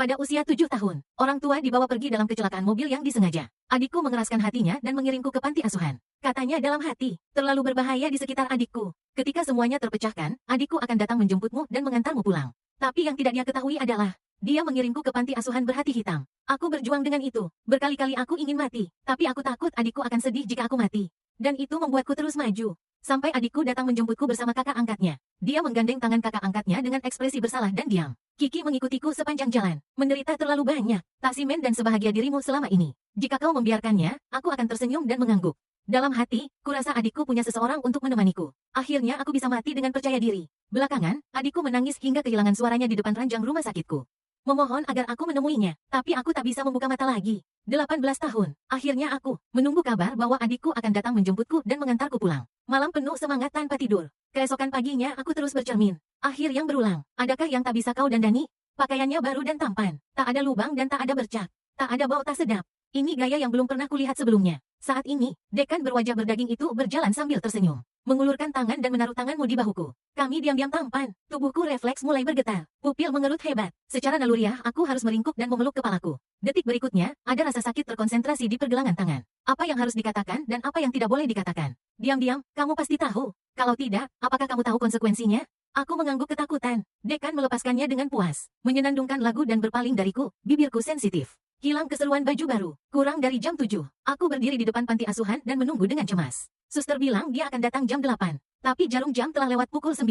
Pada usia 7 tahun, orang tua dibawa pergi dalam kecelakaan mobil yang disengaja. Adikku mengeraskan hatinya dan mengirimku ke panti asuhan. Katanya dalam hati, terlalu berbahaya di sekitar adikku. Ketika semuanya terpecahkan, adikku akan datang menjemputmu dan mengantarmu pulang. Tapi yang tidak dia ketahui adalah, dia mengirimku ke panti asuhan berhati hitam. Aku berjuang dengan itu. Berkali-kali aku ingin mati, tapi aku takut adikku akan sedih jika aku mati. Dan itu membuatku terus maju. Sampai adikku datang menjemputku bersama kakak angkatnya. Dia menggandeng tangan kakak angkatnya dengan ekspresi bersalah dan diam. Kiki mengikutiku sepanjang jalan. Menderita terlalu banyak. Taksimen dan sebahagia dirimu selama ini. Jika kau membiarkannya, aku akan tersenyum dan mengangguk. Dalam hati, kurasa adikku punya seseorang untuk menemaniku. Akhirnya aku bisa mati dengan percaya diri. Belakangan, adikku menangis hingga kehilangan suaranya di depan ranjang rumah sakitku. Memohon agar aku menemuinya, tapi aku tak bisa membuka mata lagi. 18 tahun. Akhirnya aku menunggu kabar bahwa adikku akan datang menjemputku dan mengantarku pulang. Malam penuh semangat tanpa tidur. Keesokan paginya aku terus bercermin. Akhir yang berulang. Adakah yang tak bisa kau dandani? Pakaiannya baru dan tampan. Tak ada lubang dan tak ada bercak. Tak ada bau tak sedap. Ini gaya yang belum pernah kulihat sebelumnya. Saat ini, dekan berwajah berdaging itu berjalan sambil tersenyum. Mengulurkan tangan dan menaruh tanganmu di bahuku. Kami diam-diam tampan. Tubuhku refleks mulai bergetar. Pupil mengerut hebat. Secara naluriah, aku harus meringkuk dan memeluk kepalaku. Detik berikutnya, ada rasa sakit terkonsentrasi di pergelangan tangan. Apa yang harus dikatakan dan apa yang tidak boleh dikatakan? Diam-diam, kamu pasti tahu. Kalau tidak, apakah kamu tahu konsekuensinya? Aku mengangguk ketakutan. Dekan melepaskannya dengan puas. Menyenandungkan lagu dan berpaling dariku, bibirku sensitif. Hilang keseruan baju baru. Kurang dari jam 7. Aku berdiri di depan panti asuhan dan menunggu dengan cemas. Suster bilang dia akan datang jam 8. Tapi jarum jam telah lewat pukul 9.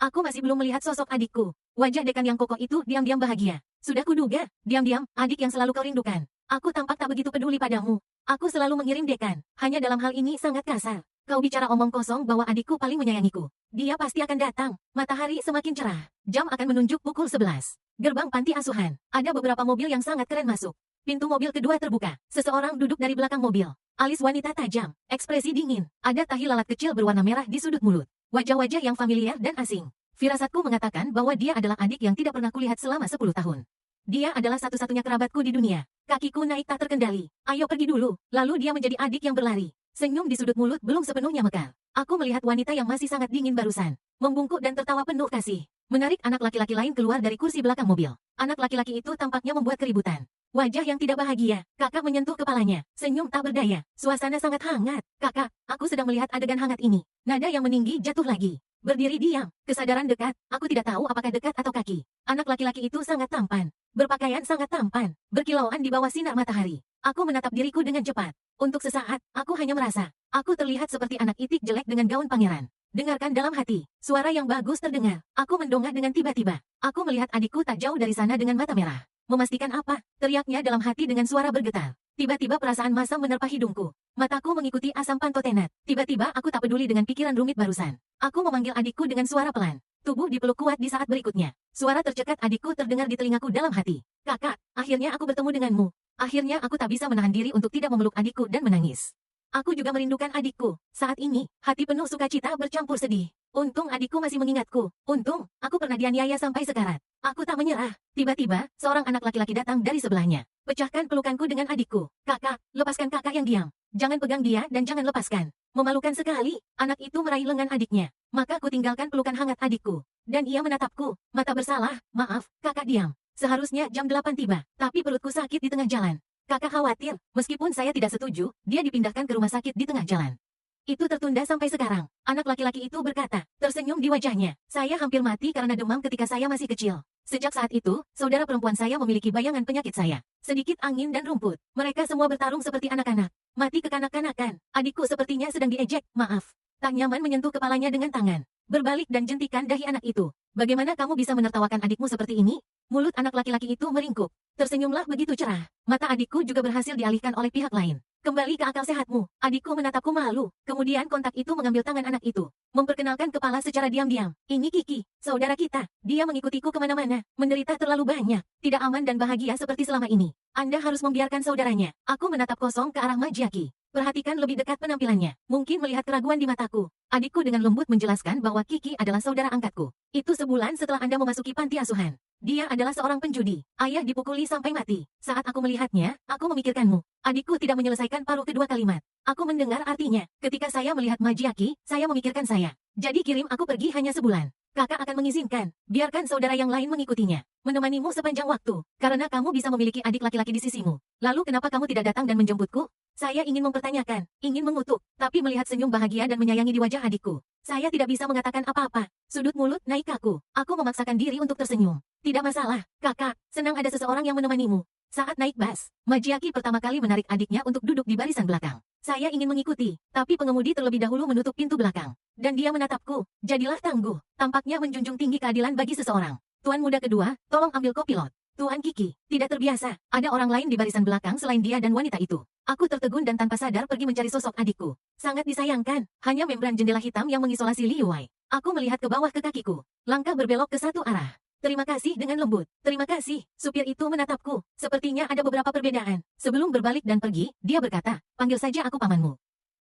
Aku masih belum melihat sosok adikku. Wajah dekan yang kokoh itu diam-diam bahagia. Sudah kuduga, diam-diam, adik yang selalu kau rindukan. Aku tampak tak begitu peduli padamu. Aku selalu mengirim dekan. Hanya dalam hal ini sangat kasar. Kau bicara omong kosong bahwa adikku paling menyayangiku. Dia pasti akan datang. Matahari semakin cerah. Jam akan menunjuk pukul 11. Gerbang panti asuhan. Ada beberapa mobil yang sangat keren masuk. Pintu mobil kedua terbuka. Seseorang duduk dari belakang mobil. Alis wanita tajam. Ekspresi dingin. Ada tahi lalat kecil berwarna merah di sudut mulut. Wajah-wajah yang familiar dan asing. Firasatku mengatakan bahwa dia adalah adik yang tidak pernah kulihat selama 10 tahun. Dia adalah satu-satunya kerabatku di dunia. Kakiku naik tak terkendali. Ayo pergi dulu. Lalu dia menjadi adik yang berlari. Senyum di sudut mulut belum sepenuhnya mekar. Aku melihat wanita yang masih sangat dingin barusan. Membungkuk dan tertawa penuh kasih. Menarik anak laki-laki lain keluar dari kursi belakang mobil. Anak laki-laki itu tampaknya membuat keributan. Wajah yang tidak bahagia. Kakak menyentuh kepalanya. Senyum tak berdaya. Suasana sangat hangat. Kakak, aku sedang melihat adegan hangat ini. Nada yang meninggi jatuh lagi. Berdiri diam. Kesadaran dekat. Aku tidak tahu apakah dekat atau kaki. Anak laki-laki itu sangat tampan. Berpakaian sangat tampan. Berkilauan di bawah sinar matahari. Aku menatap diriku dengan cepat. Untuk sesaat, aku hanya merasa, aku terlihat seperti anak itik jelek dengan gaun pangeran. Dengarkan dalam hati, suara yang bagus terdengar. Aku mendongak dengan tiba-tiba. Aku melihat adikku tak jauh dari sana dengan mata merah. Memastikan apa? Teriaknya dalam hati dengan suara bergetar. Tiba-tiba perasaan masam menerpa hidungku. Mataku mengikuti asam pantotenat. Tiba-tiba aku tak peduli dengan pikiran rumit barusan. Aku memanggil adikku dengan suara pelan. Tubuh dipeluk kuat di saat berikutnya. Suara tercekat adikku terdengar di telingaku dalam hati. Kakak, akhirnya aku bertemu denganmu. Akhirnya aku tak bisa menahan diri untuk tidak memeluk adikku dan menangis. Aku juga merindukan adikku. Saat ini, hati penuh sukacita bercampur sedih. Untung adikku masih mengingatku. Untung, aku pernah dianiaya sampai sekarat. Aku tak menyerah. Tiba-tiba, seorang anak laki-laki datang dari sebelahnya. Pecahkan pelukanku dengan adikku. Kakak, lepaskan kakak yang diam. Jangan pegang dia dan jangan lepaskan. Memalukan sekali, anak itu meraih lengan adiknya. Maka ku tinggalkan pelukan hangat adikku. Dan ia menatapku. Mata bersalah, maaf, kakak diam. Seharusnya jam 8 tiba, tapi perutku sakit di tengah jalan. Kakak khawatir, meskipun saya tidak setuju, dia dipindahkan ke rumah sakit di tengah jalan. Itu tertunda sampai sekarang. Anak laki-laki itu berkata, tersenyum di wajahnya. Saya hampir mati karena demam ketika saya masih kecil. Sejak saat itu, saudara perempuan saya memiliki bayangan penyakit saya. Sedikit angin dan rumput. Mereka semua bertarung seperti anak-anak. Mati kekanak-kanakan. Adikku sepertinya sedang diejek, maaf. Tak nyaman menyentuh kepalanya dengan tangan. Berbalik dan jentikan dahi anak itu. Bagaimana kamu bisa menertawakan adikmu seperti ini? Mulut anak laki-laki itu meringkuk. Tersenyumlah begitu cerah. Mata adikku juga berhasil dialihkan oleh pihak lain. Kembali ke akal sehatmu. Adikku menatapku malu. Kemudian kontak itu mengambil tangan anak itu. Memperkenalkan kepala secara diam-diam. Ini Kiki, saudara kita. Dia mengikutiku kemana-mana. Menderita terlalu banyak. Tidak aman dan bahagia seperti selama ini. Anda harus membiarkan saudaranya. Aku menatap kosong ke arah Majiaki. Perhatikan lebih dekat penampilannya. Mungkin melihat keraguan di mataku. Adikku dengan lembut menjelaskan bahwa Kiki adalah saudara angkatku. Itu sebulan setelah Anda memasuki panti asuhan. Dia adalah seorang penjudi. Ayah dipukuli sampai mati. Saat aku melihatnya, aku memikirkanmu. Adikku tidak menyelesaikan paruh kedua kalimat. Aku mendengar artinya. Ketika saya melihat Majiaki, saya memikirkan saya. Jadi kirim aku pergi hanya sebulan. Kakak akan mengizinkan. Biarkan saudara yang lain mengikutinya. Menemanimu sepanjang waktu. Karena kamu bisa memiliki adik laki-laki di sisimu. Lalu kenapa kamu tidak datang dan menjemputku? Saya ingin mempertanyakan, ingin mengutuk, tapi melihat senyum bahagia dan menyayangi di wajah adikku. Saya tidak bisa mengatakan apa-apa. Sudut mulut naik kaku. Aku memaksakan diri untuk tersenyum. Tidak masalah, kakak. Senang ada seseorang yang menemanimu. Saat naik bus, Majiaki pertama kali menarik adiknya untuk duduk di barisan belakang. Saya ingin mengikuti, tapi pengemudi terlebih dahulu menutup pintu belakang. Dan dia menatapku. Jadilah tangguh. Tampaknya menjunjung tinggi keadilan bagi seseorang. Tuan muda kedua, tolong ambil kopilot. Tuan Kiki, tidak terbiasa. Ada orang lain di barisan belakang selain dia dan wanita itu. Aku tertegun dan tanpa sadar pergi mencari sosok adikku. Sangat disayangkan, hanya membran jendela hitam yang mengisolasi Liu Wei. Aku melihat ke bawah ke kakiku. Langkah berbelok ke satu arah. Terima kasih dengan lembut. Terima kasih. Supir itu menatapku. Sepertinya ada beberapa perbedaan. Sebelum berbalik dan pergi, dia berkata, panggil saja aku pamanmu.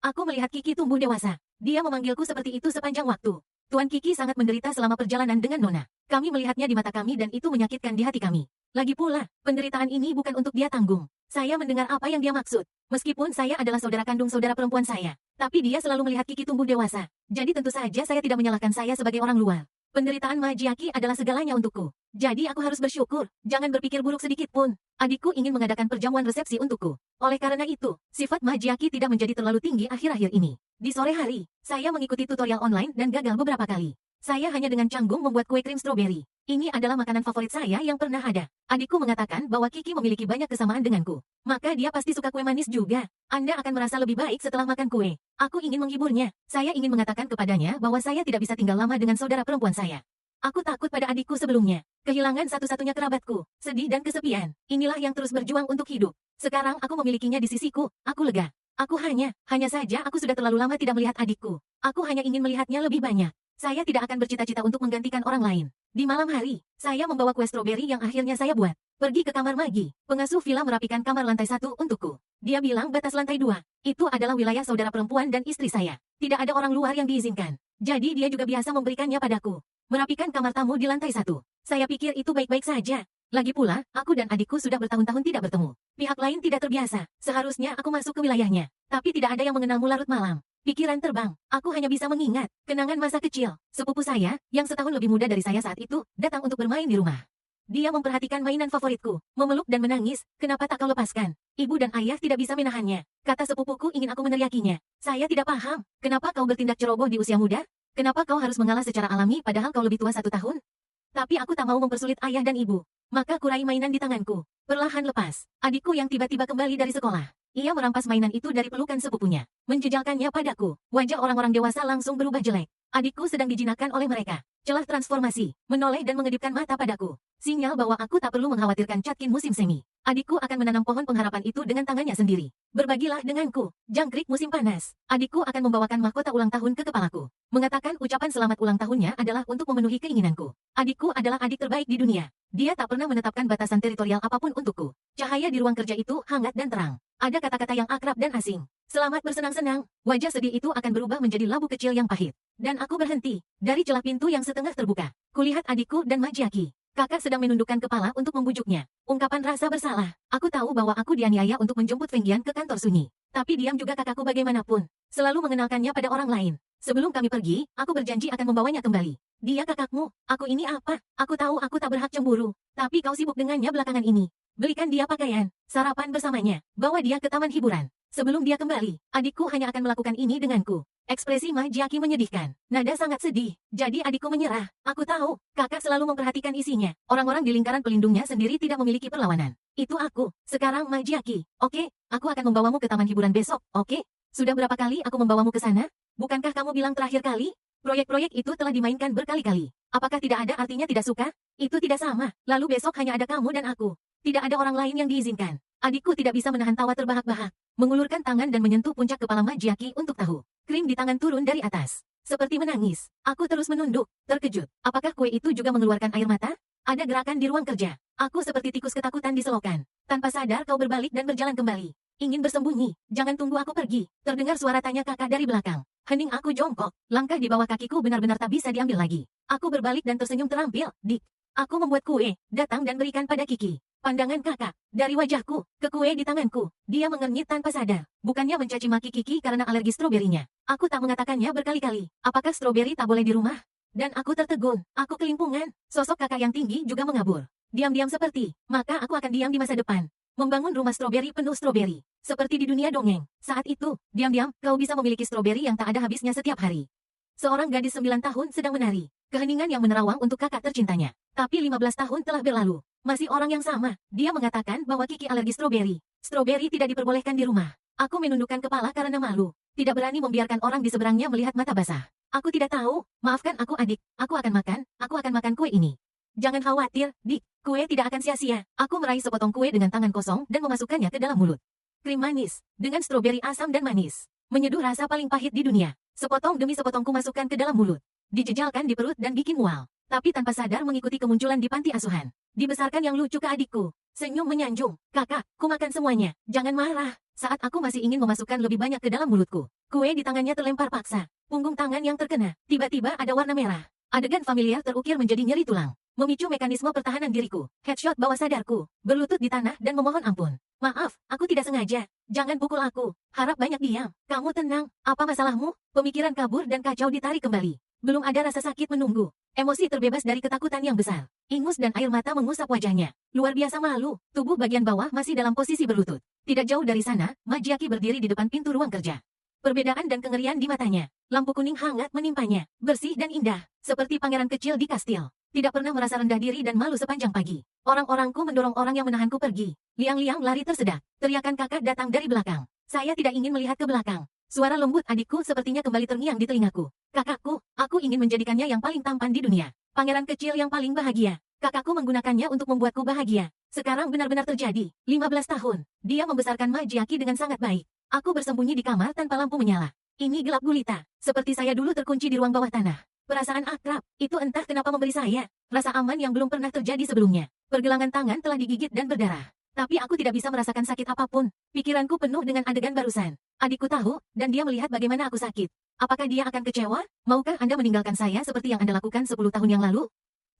Aku melihat Kiki tumbuh dewasa. Dia memanggilku seperti itu sepanjang waktu. Tuan Kiki sangat menderita selama perjalanan dengan Nona. Kami melihatnya di mata kami dan itu menyakitkan di hati kami. Lagi pula, penderitaan ini bukan untuk dia tanggung. Saya mendengar apa yang dia maksud. Meskipun saya adalah saudara kandung saudara perempuan saya. Tapi dia selalu melihat Kiki tumbuh dewasa. Jadi tentu saja saya tidak menyalahkan saya sebagai orang luar. Penderitaan Majiaki adalah segalanya untukku. Jadi aku harus bersyukur. Jangan berpikir buruk sedikit pun. Adikku ingin mengadakan perjamuan resepsi untukku. Oleh karena itu, sifat Majiaki tidak menjadi terlalu tinggi akhir-akhir ini. Di sore hari, saya mengikuti tutorial online dan gagal beberapa kali. Saya hanya dengan canggung membuat kue krim stroberi. Ini adalah makanan favorit saya yang pernah ada. Adikku mengatakan bahwa Kiki memiliki banyak kesamaan denganku. Maka dia pasti suka kue manis juga. Anda akan merasa lebih baik setelah makan kue. Aku ingin menghiburnya. Saya ingin mengatakan kepadanya bahwa saya tidak bisa tinggal lama dengan saudara perempuan saya. Aku takut pada adikku sebelumnya. Kehilangan satu-satunya kerabatku. Sedih dan kesepian. Inilah yang terus berjuang untuk hidup. Sekarang aku memilikinya di sisiku. Aku lega. Aku hanya saja aku sudah terlalu lama tidak melihat adikku. Aku hanya ingin melihatnya lebih banyak. Saya tidak akan bercita-cita untuk menggantikan orang lain. Di malam hari, saya membawa kue stroberi yang akhirnya saya buat. Pergi ke kamar Magi. Pengasuh villa merapikan kamar lantai 1 untukku. Dia bilang batas lantai 2. Itu adalah wilayah saudara perempuan dan istri saya. Tidak ada orang luar yang diizinkan. Jadi dia juga biasa memberikannya padaku. Merapikan kamar tamu di lantai 1. Saya pikir itu baik-baik saja. Lagi pula, aku dan adikku sudah bertahun-tahun tidak bertemu. Pihak lain tidak terbiasa. Seharusnya aku masuk ke wilayahnya. Tapi tidak ada yang mengenalmu larut malam. Pikiran terbang. Aku hanya bisa mengingat kenangan masa kecil. Sepupu saya, yang setahun lebih muda dari saya saat itu, datang untuk bermain di rumah. Dia memperhatikan mainan favoritku, memeluk dan menangis. Kenapa tak kau lepaskan? Ibu dan ayah tidak bisa menahannya. Kata sepupuku ingin aku meneriakinya. Saya tidak paham. Kenapa kau bertindak ceroboh di usia muda? Kenapa kau harus mengalah secara alami padahal kau lebih tua 1 tahun? Tapi aku tak mau mempersulit ayah dan ibu. Maka kurai mainan di tanganku. Perlahan lepas. Adikku yang tiba-tiba kembali dari sekolah. Ia merampas mainan itu dari pelukan sepupunya. Menjejalkannya padaku. Wajah orang-orang dewasa langsung berubah jelek. Adikku sedang dijinakkan oleh mereka. Celah transformasi. Menoleh dan mengedipkan mata padaku. Sinyal bahwa aku tak perlu mengkhawatirkan Catkin musim semi. Adikku akan menanam pohon pengharapan itu dengan tangannya sendiri. Berbagilah denganku. Jangkrik musim panas. Adikku akan membawakan mahkota ulang tahun ke kepalaku. Mengatakan ucapan selamat ulang tahunnya adalah untuk memenuhi keinginanku. Adikku adalah adik terbaik di dunia. Dia tak pernah menetapkan batasan teritorial apapun untukku. Cahaya di ruang kerja itu hangat dan terang. Ada kata-kata yang akrab dan asing. Selamat bersenang-senang. Wajah sedih itu akan berubah menjadi labu kecil yang pahit. Dan aku berhenti. Dari celah pintu yang setengah terbuka. Kulihat adikku dan Majiaki. Kakak sedang menundukkan kepala untuk membujuknya. Ungkapan rasa bersalah. Aku tahu bahwa aku dianiaya untuk menjemput Fenggian ke kantor sunyi. Tapi diam juga kakakku bagaimanapun. Selalu mengenalkannya pada orang lain. Sebelum kami pergi, aku berjanji akan membawanya kembali. Dia kakakmu. Aku ini apa? Aku tahu aku tak berhak cemburu. Tapi kau sibuk dengannya belakangan ini. Belikan dia pakaian, sarapan bersamanya, bawa dia ke taman hiburan. Sebelum dia kembali, adikku hanya akan melakukan ini denganku. Ekspresi Majiaki menyedihkan. Nada sangat sedih. Jadi adikku menyerah. Aku tahu, kakak selalu memperhatikan isinya. Orang-orang di lingkaran pelindungnya sendiri tidak memiliki perlawanan. Itu aku. Sekarang Majiaki. Oke, aku akan membawamu ke taman hiburan besok, oke? Sudah berapa kali aku membawamu ke sana? Bukankah kamu bilang terakhir kali? Proyek-proyek itu telah dimainkan berkali-kali. Apakah tidak ada artinya tidak suka? Itu tidak sama. Lalu besok hanya ada kamu dan aku. Tidak ada orang lain yang diizinkan. Adikku tidak bisa menahan tawa terbahak-bahak. Mengulurkan tangan dan menyentuh puncak kepala Majiaki untuk tahu. Krim di tangan turun dari atas. Seperti menangis. Aku terus menunduk, terkejut. Apakah kue itu juga mengeluarkan air mata? Ada gerakan di ruang kerja. Aku seperti tikus ketakutan di selokan. Tanpa sadar kau berbalik dan berjalan kembali. Ingin bersembunyi. Jangan tunggu aku pergi. Terdengar suara tanya kakak dari belakang. Hening aku jongkok. Langkah di bawah kakiku benar-benar tak bisa diambil lagi. Aku berbalik dan tersenyum terampil. Dik. Aku membuat kue. Datang dan berikan pada Kiki. Pandangan kakak, dari wajahku, ke kue di tanganku. Dia mengernyit tanpa sadar. Bukannya mencaci maki Kiki karena alergi stroberinya. Aku tak mengatakannya berkali-kali. Apakah stroberi tak boleh di rumah? Dan aku tertegun, aku kelimpungan. Sosok kakak yang tinggi juga mengabur. Diam-diam seperti, maka aku akan diam di masa depan. Membangun rumah stroberi penuh stroberi. Seperti di dunia dongeng. Saat itu, diam-diam, kau bisa memiliki stroberi yang tak ada habisnya setiap hari. Seorang gadis 9 tahun sedang menari. Keheningan yang menerawang untuk kakak tercintanya. Tapi 15 tahun telah berlalu. Masih orang yang sama. Dia mengatakan bahwa Kiki alergi stroberi. Stroberi tidak diperbolehkan di rumah. Aku menundukkan kepala karena malu. Tidak berani membiarkan orang di seberangnya melihat mata basah. Aku tidak tahu. Maafkan aku adik. Aku akan makan kue ini. Jangan khawatir, Dik. Kue tidak akan sia-sia. Aku meraih sepotong kue dengan tangan kosong dan memasukkannya ke dalam mulut. Krim manis. Dengan stroberi asam dan manis. Menyeduh rasa paling pahit di dunia. Sepotong demi sepotong ku masukkan ke dalam mulut. Dijejalkan di perut dan bikin mual. Tapi tanpa sadar mengikuti kemunculan di panti asuhan. Dibesarkan yang lucu ke adikku. Senyum menyanjung. Kakak, ku makan semuanya. Jangan marah. Saat aku masih ingin memasukkan lebih banyak ke dalam mulutku. Kue di tangannya terlempar paksa. Punggung tangan yang terkena. Tiba-tiba ada warna merah. Adegan familiar terukir menjadi nyeri tulang. Memicu mekanisme pertahanan diriku. Headshot bawah sadarku. Berlutut di tanah dan memohon ampun. Maaf, aku tidak sengaja. Jangan pukul aku. Harap banyak diam. Kamu tenang. Apa masalahmu? Pemikiran kabur dan kacau ditarik kembali. Belum ada rasa sakit menunggu. Emosi terbebas dari ketakutan yang besar. Ingus dan air mata mengusap wajahnya. Luar biasa malu. Tubuh bagian bawah masih dalam posisi berlutut. Tidak jauh dari sana, Majiaki berdiri di depan pintu ruang kerja. Perbedaan dan kengerian di matanya. Lampu kuning hangat menimpanya. Bersih dan indah. Seperti pangeran kecil di kastil. Tidak pernah merasa rendah diri dan malu sepanjang pagi. Orang-orangku mendorong orang yang menahanku pergi. Liang-liang lari tersedak. Teriakan kakak datang dari belakang. Saya tidak ingin melihat ke belakang. Suara lembut adikku sepertinya kembali terngiang di telingaku. Kakakku, aku ingin menjadikannya yang paling tampan di dunia. Pangeran kecil yang paling bahagia. Kakakku menggunakannya untuk membuatku bahagia. Sekarang benar-benar terjadi. 15 tahun. Dia membesarkan Majiaki dengan sangat baik. Aku bersembunyi di kamar tanpa lampu menyala. Ini gelap gulita. Seperti saya dulu terkunci di ruang bawah tanah. Perasaan akrab, itu entah kenapa memberi saya. Rasa aman yang belum pernah terjadi sebelumnya. Pergelangan tangan telah digigit dan berdarah. Tapi aku tidak bisa merasakan sakit apapun. Pikiranku penuh dengan adegan barusan. Adikku tahu, dan dia melihat bagaimana aku sakit. Apakah dia akan kecewa? Maukah Anda meninggalkan saya seperti yang Anda lakukan 10 tahun yang lalu?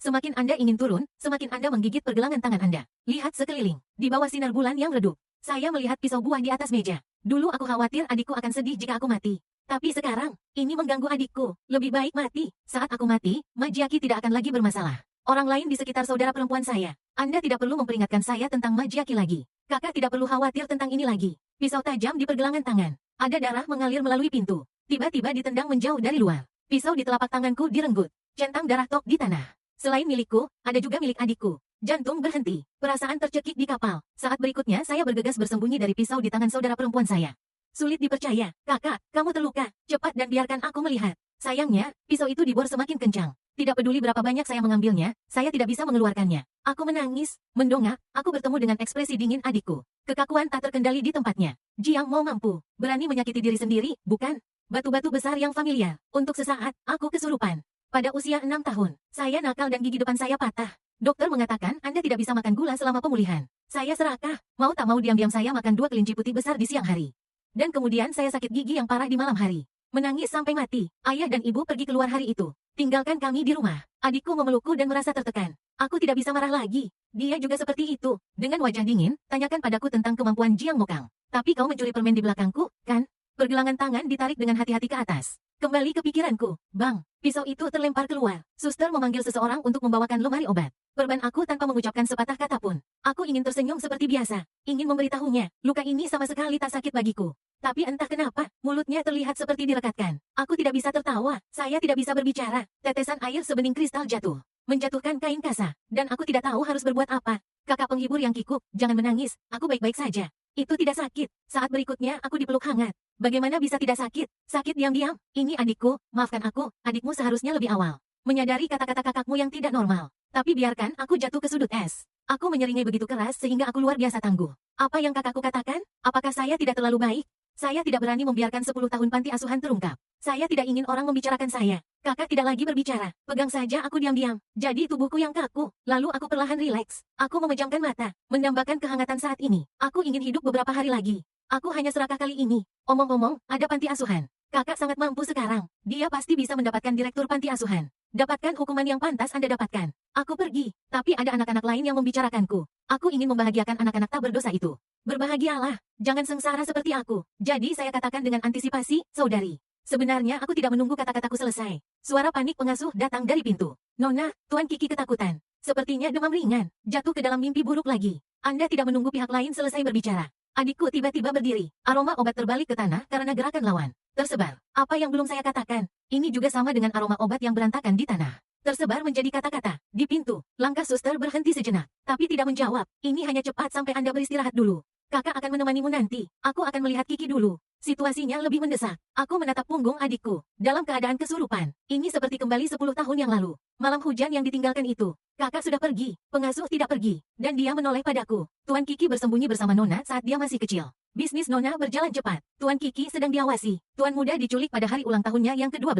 Semakin Anda ingin turun, semakin Anda menggigit pergelangan tangan Anda. Lihat sekeliling. Di bawah sinar bulan yang redup. Saya melihat pisau buah di atas meja. Dulu aku khawatir adikku akan sedih jika aku mati. Tapi sekarang, ini mengganggu adikku. Lebih baik mati. Saat aku mati, Majiaki tidak akan lagi bermasalah. Orang lain di sekitar saudara perempuan saya. Anda tidak perlu memperingatkan saya tentang Majiaki lagi. Kakak tidak perlu khawatir tentang ini lagi. Pisau tajam di pergelangan tangan. Ada darah mengalir melalui pintu. Tiba-tiba ditendang menjauh dari luar. Pisau di telapak tanganku direnggut. Centang darah tok di tanah. Selain milikku, ada juga milik adikku. Jantung berhenti. Perasaan tercekik di kapal. Saat berikutnya saya bergegas bersembunyi dari pisau di tangan saudara perempuan saya. Sulit dipercaya. Kakak, kamu terluka. Cepat dan biarkan aku melihat. Sayangnya, pisau itu dibor semakin kencang. Tidak peduli berapa banyak saya mengambilnya, saya tidak bisa mengeluarkannya. Aku menangis, mendongak, aku bertemu dengan ekspresi dingin adikku. Kekakuan tak terkendali di tempatnya. Jiang mau mampu. Berani menyakiti diri sendiri, bukan? Batu-batu besar yang familiar. Untuk sesaat, aku kesurupan. Pada usia 6 tahun, saya nakal dan gigi depan saya patah. Dokter mengatakan Anda tidak bisa makan gula selama pemulihan. Saya serakah. Mau tak mau diam-diam saya makan 2 kelinci putih besar di siang hari. Dan kemudian saya sakit gigi yang parah di malam hari. Menangis sampai mati. Ayah dan ibu pergi keluar hari itu. Tinggalkan kami di rumah. Adikku memelukku dan merasa tertekan. Aku tidak bisa marah lagi. Dia juga seperti itu. Dengan wajah dingin, tanyakan padaku tentang kemampuan Jiang Mokang. Tapi kau mencuri permen di belakangku, kan? Pergelangan tangan ditarik dengan hati-hati ke atas. Kembali ke pikiranku. Bang, pisau itu terlempar keluar. Suster memanggil seseorang untuk membawakan lemari obat. Perban aku tanpa mengucapkan sepatah kata pun. Aku ingin tersenyum seperti biasa. Ingin memberitahunya, luka ini sama sekali tak sakit bagiku. Tapi entah kenapa, mulutnya terlihat seperti direkatkan. Aku tidak bisa tertawa, saya tidak bisa berbicara. Tetesan air sebening kristal jatuh. Menjatuhkan kain kasa. Dan aku tidak tahu harus berbuat apa. Kakak penghibur yang kikuk, jangan menangis, aku baik-baik saja. Itu tidak sakit. Saat berikutnya aku dipeluk hangat. Bagaimana bisa tidak sakit? Sakit diam-diam. Ini adikku, maafkan aku, adikmu seharusnya lebih awal. Menyadari kata-kata kakakmu yang tidak normal. Tapi biarkan aku jatuh ke sudut es. Aku menyeringai begitu keras sehingga aku luar biasa tangguh. Apa yang kakakku katakan? Apakah saya tidak terlalu baik? Saya tidak berani membiarkan 10 tahun panti asuhan terungkap. Saya tidak ingin orang membicarakan saya. Kakak tidak lagi berbicara. Pegang saja aku diam-diam. Jadi tubuhku yang kaku. Lalu aku perlahan rileks. Aku memejamkan mata. Mendambakan kehangatan saat ini. Aku ingin hidup beberapa hari lagi. Aku hanya serakah kali ini. Omong-omong, ada panti asuhan. Kakak sangat mampu sekarang. Dia pasti bisa mendapatkan direktur panti asuhan. Dapatkan hukuman yang pantas Anda dapatkan. Aku pergi. Tapi ada anak-anak lain yang membicarakanku. Aku ingin membahagiakan anak-anak tak berdosa itu. Berbahagialah. Jangan sengsara seperti aku. Jadi saya katakan dengan antisipasi, saudari. Sebenarnya aku tidak menunggu kata-kataku selesai. Suara panik pengasuh datang dari pintu. Nona, Tuan Kiki ketakutan. Sepertinya demam ringan, jatuh ke dalam mimpi buruk lagi. Anda tidak menunggu pihak lain selesai berbicara. Adikku tiba-tiba berdiri. Aroma obat terbalik ke tanah karena gerakan lawan. Tersebar. Apa yang belum saya katakan? Ini juga sama dengan aroma obat yang berantakan di tanah. Tersebar menjadi kata-kata. Di pintu, langkah suster berhenti sejenak. Tapi tidak menjawab. Ini hanya cepat sampai Anda beristirahat dulu. Kakak akan menemanimu nanti. Aku akan melihat Kiki dulu. Situasinya lebih mendesak. Aku menatap punggung adikku. Dalam keadaan kesurupan. Ini seperti kembali 10 tahun yang lalu. Malam hujan yang ditinggalkan itu. Kakak sudah pergi. Pengasuh tidak pergi. Dan dia menoleh padaku. Tuan Kiki bersembunyi bersama Nona saat dia masih kecil. Bisnis Nona berjalan cepat. Tuan Kiki sedang diawasi. Tuan muda diculik pada hari ulang tahunnya yang ke-12.